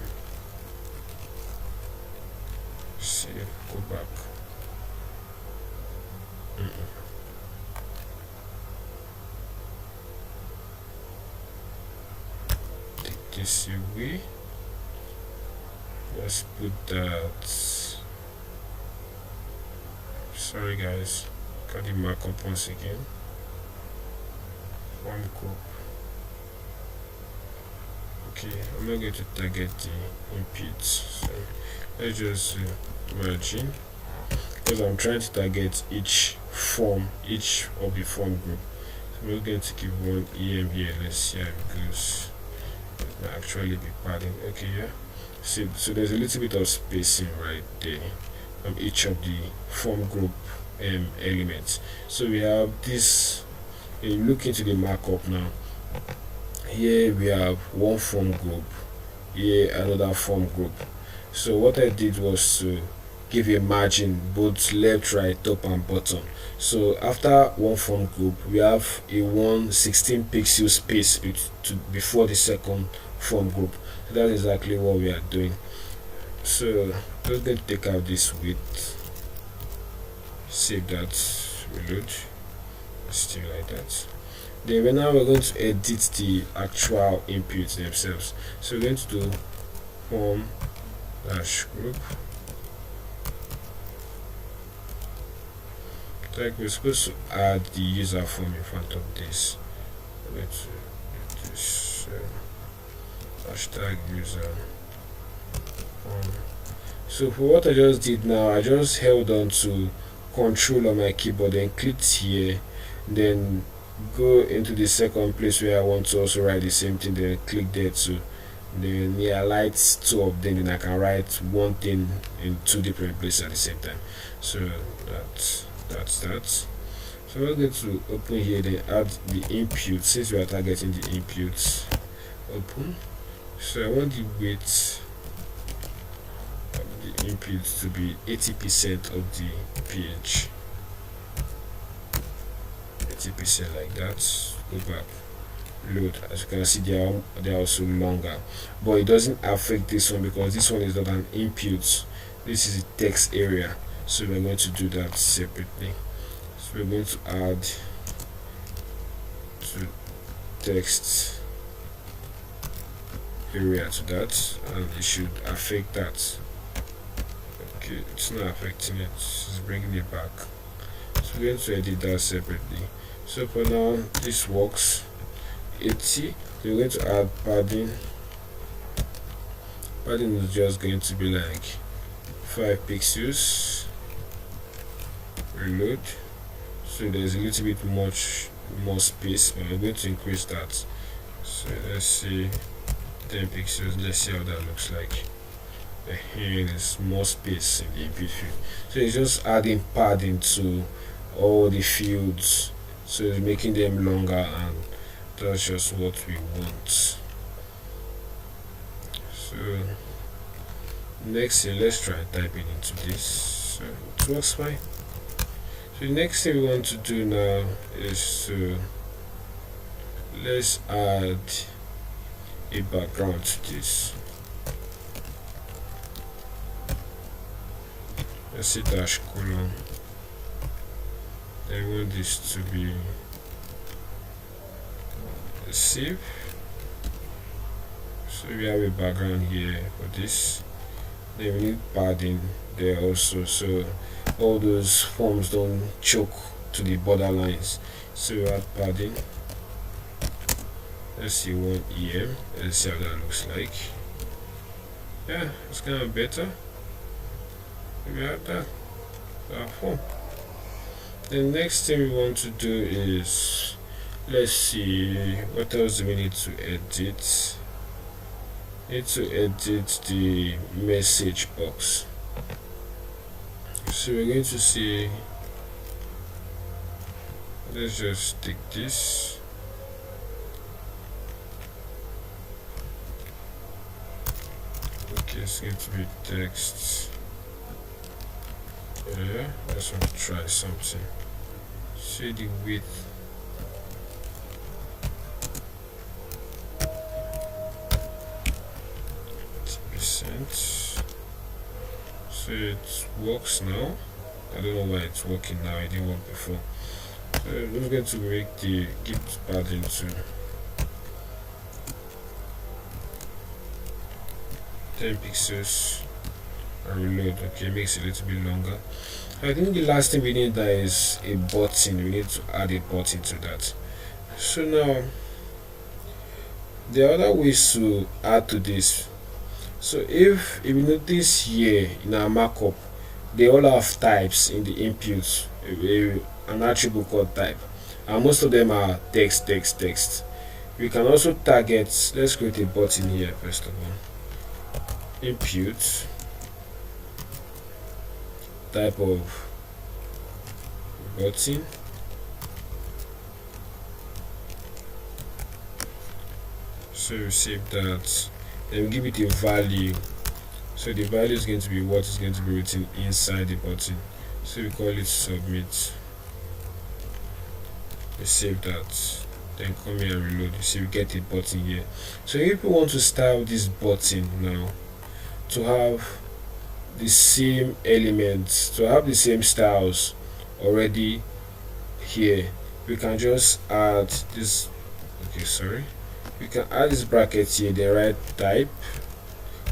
See, go back. Take this away. Let's put that. Sorry guys, got the markup once again. Form group. Okay, I'm not going to target the inputs. So let's just margin, because I'm trying to target each of the form group. So we're going to give 1 EM here. Let's see how it goes. It might actually be padding. Okay, yeah. See, so there's a little bit of spacing right there from each of the form group elements. So we have this. If you look into the markup now, here we have one form group, here another form group. So what I did was to give a margin both left, right, top and bottom. So after one form group, we have a 116 pixel space before the second form group. So that's exactly what we are doing. So just going to take out this width, save that, reload, still like that. Then now we're going to edit the actual inputs themselves. So we're going to do form dash group. Like we're supposed to add the user form in front of this. I'm going to do this hashtag user form. So for what I just did now, I just held on to Control on my keyboard and clicked here, then go into the second place where I want to also write the same thing, then click there too. Then yeah, light two of them, then I can write one thing in two different places at the same time. So that's that. So we're going to open here, then add the input. Since we are targeting the inputs, open. So I want the width of the input to be 80% of the page. 80% like that. Go back, load. As you can see, they are also longer, but it doesn't affect this one because this one is not an input. This is the text area, so we're going to do that separately. So we're going to add to text area to that, and it should affect that. Okay, it's not affecting it, it's bringing it back. So we're going to edit that separately. So for now, this works. 80. So we're going to add padding. Padding is just going to be like 5 pixels. Reload. So there's a little bit much more space, but I'm going to increase that. So let's see, 10 pixels. Let's see how that looks like. Here there's more space in the input field. So it's just adding padding to all the fields, so it's making them longer, and that's just what we want. So next thing, let's try typing into this. So it works fine. So the next thing we want to do now is to let's add a background to this. Let's say dash colon. I want this to be save. So we have a background here for this. Then we need padding there also, so all those forms don't choke to the borderlines. So we add padding. Let's see 1 EM. Let's see how that looks like. Yeah, it's kind of better. We have that form. The next thing we want to do is, let's see, what else do we need to edit? Need to edit the message box. So we're going to see, let's just take this. Okay, it's going to be text. Yeah, let's want to try something. See the width. So it works now. I don't know why it's working now. It didn't work before. So I'm going to make the git padding to 10 pixels and reload. Okay, makes it a little bit longer. I think the last thing we need there is a button. We need to add a button to that. So now there are other ways to add to this. So if you notice here in our markup, they all have types in the inputs, an attribute called type, and most of them are text. We can also target. Let's create a button here first of all. Input, type of button, so we save that. Then give it a value. So the value is going to be what is going to be written inside the button. So we call it submit. We save that. Then come here and reload. You see we get a button here. So if we want to style this button now to have the same elements, to have the same styles already here, we can just add this. Okay, sorry. We can add this bracket here, the right type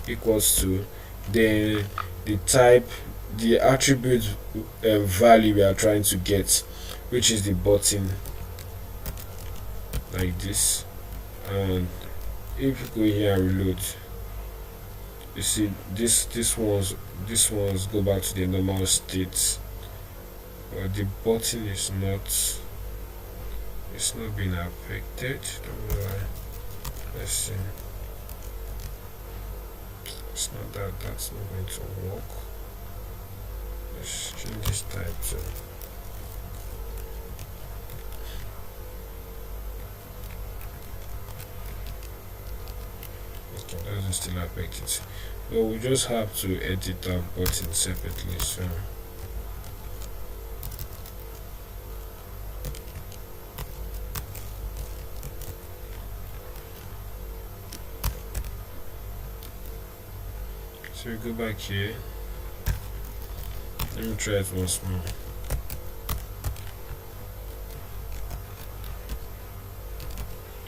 equals to, then the type, the attribute value we are trying to get, which is the button, like this. And if you go here and reload, you see this ones go back to the normal state, but the button is not, it's not being affected. Don't know why. Let's see. It's not that. That's not going to work. Let's change this type to. Okay, doesn't still affect it. But we just have to edit our button separately. So we go back here. Let me try it once more.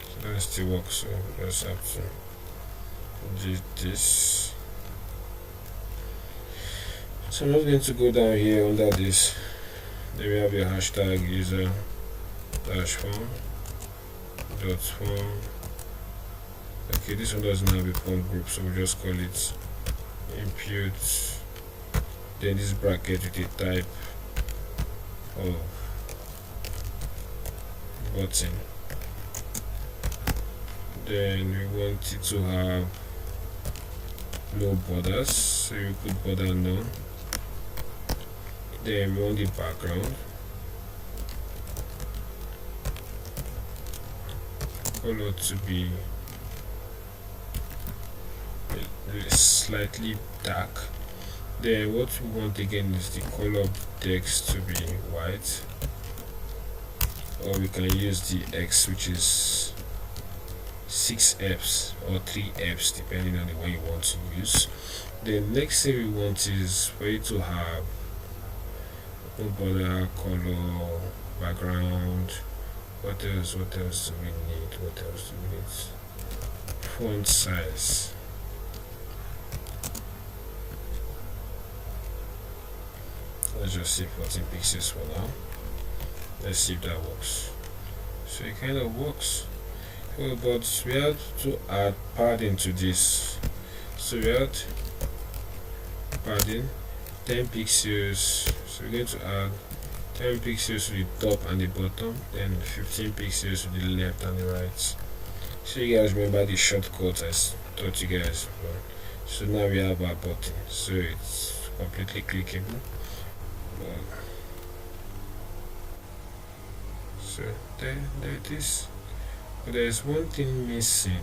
So that still works. So we just have to do this. So I'm not going to go down here under this. Then we have your hashtag user dash form dot form. Okay, this one doesn't have a form group, so we'll just call it input, then this bracket with a type of button. Then we want it to have no borders, so you put border none. Then we want the background color to be slightly dark. Then what we want again is the color of the text to be white, or we can use the X, which is 6 Fs or 3 Fs depending on the one you want to use. The next thing we want is for you to have border, color, background. What else do we need? Font size. Let's just say 14 pixels for now. Let's see if that works. So it kind of works. But we have to add padding to this. So we add padding 10 pixels. So we're going to add 10 pixels to the top and the bottom, then 15 pixels to the left and the right. So you guys remember the shortcut I taught you guys before. So now we have our button, so it's completely clickable. So there it is. But there's one thing missing.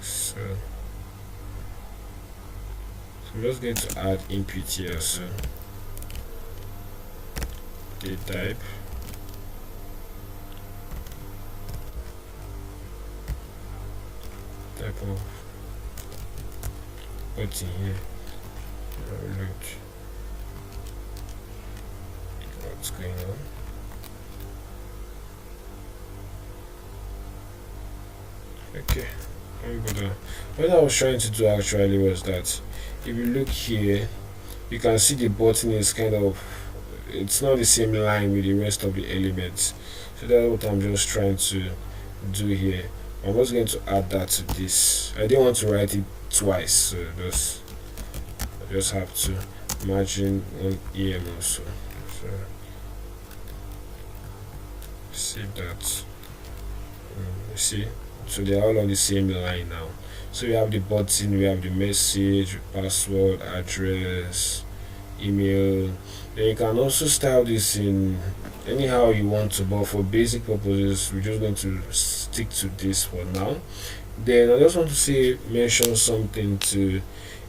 So I'm just going to add input here. So the type, of what's in here. Look what's going on. Okay, what I was trying to do actually was that if you look here, you can see the button is kind of, it's not the same line with the rest of the elements. So that's what I'm just trying to do here. I'm just going to add that to this. I didn't want to write it twice, so I just have to margin on EM also. So save that. You see, so they're all on the same line now. So we have the button, we have the message, password, address, email. Then you can also style this in anyhow you want to, but for basic purposes we're just going to stick to this for now. Then I just want to mention something to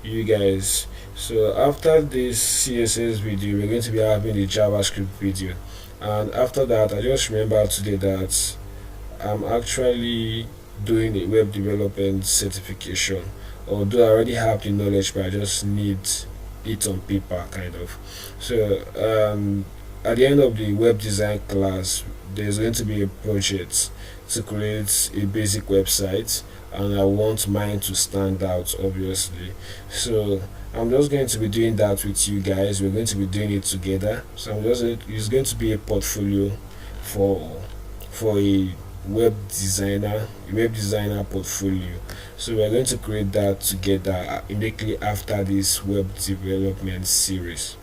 you guys. So after this CSS video, we're going to be having the JavaScript video, and after that I just remembered today that I'm actually doing a web development certification, although I already have the knowledge, but I just need it on paper kind of. So at the end of the web design class, there's going to be a project to create a basic website, and I want mine to stand out obviously. So I'm just going to be doing that with you guys. We're going to be doing it together. So it's going to be a portfolio for a web designer portfolio. So we're going to create that together immediately after this web development series.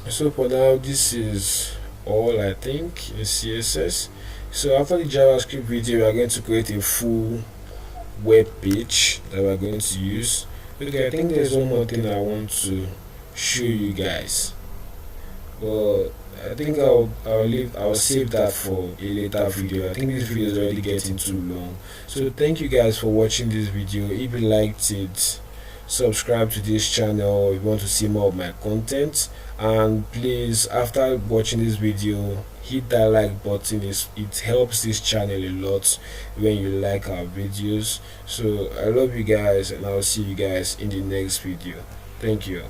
So for now, this is all I think in CSS. So after the JavaScript video, we are going to create a full web page that we're going to use. Okay, I think there's one more thing I want to show you guys, but I think I'll save that for a later video. I think this video is already getting too long. So thank you guys for watching this video. If you liked it, subscribe to this channel if you want to see more of my content, and please, after watching this video, hit that like button. It helps this channel a lot when you like our videos. So I love you guys, and I'll see you guys in the next video. Thank you.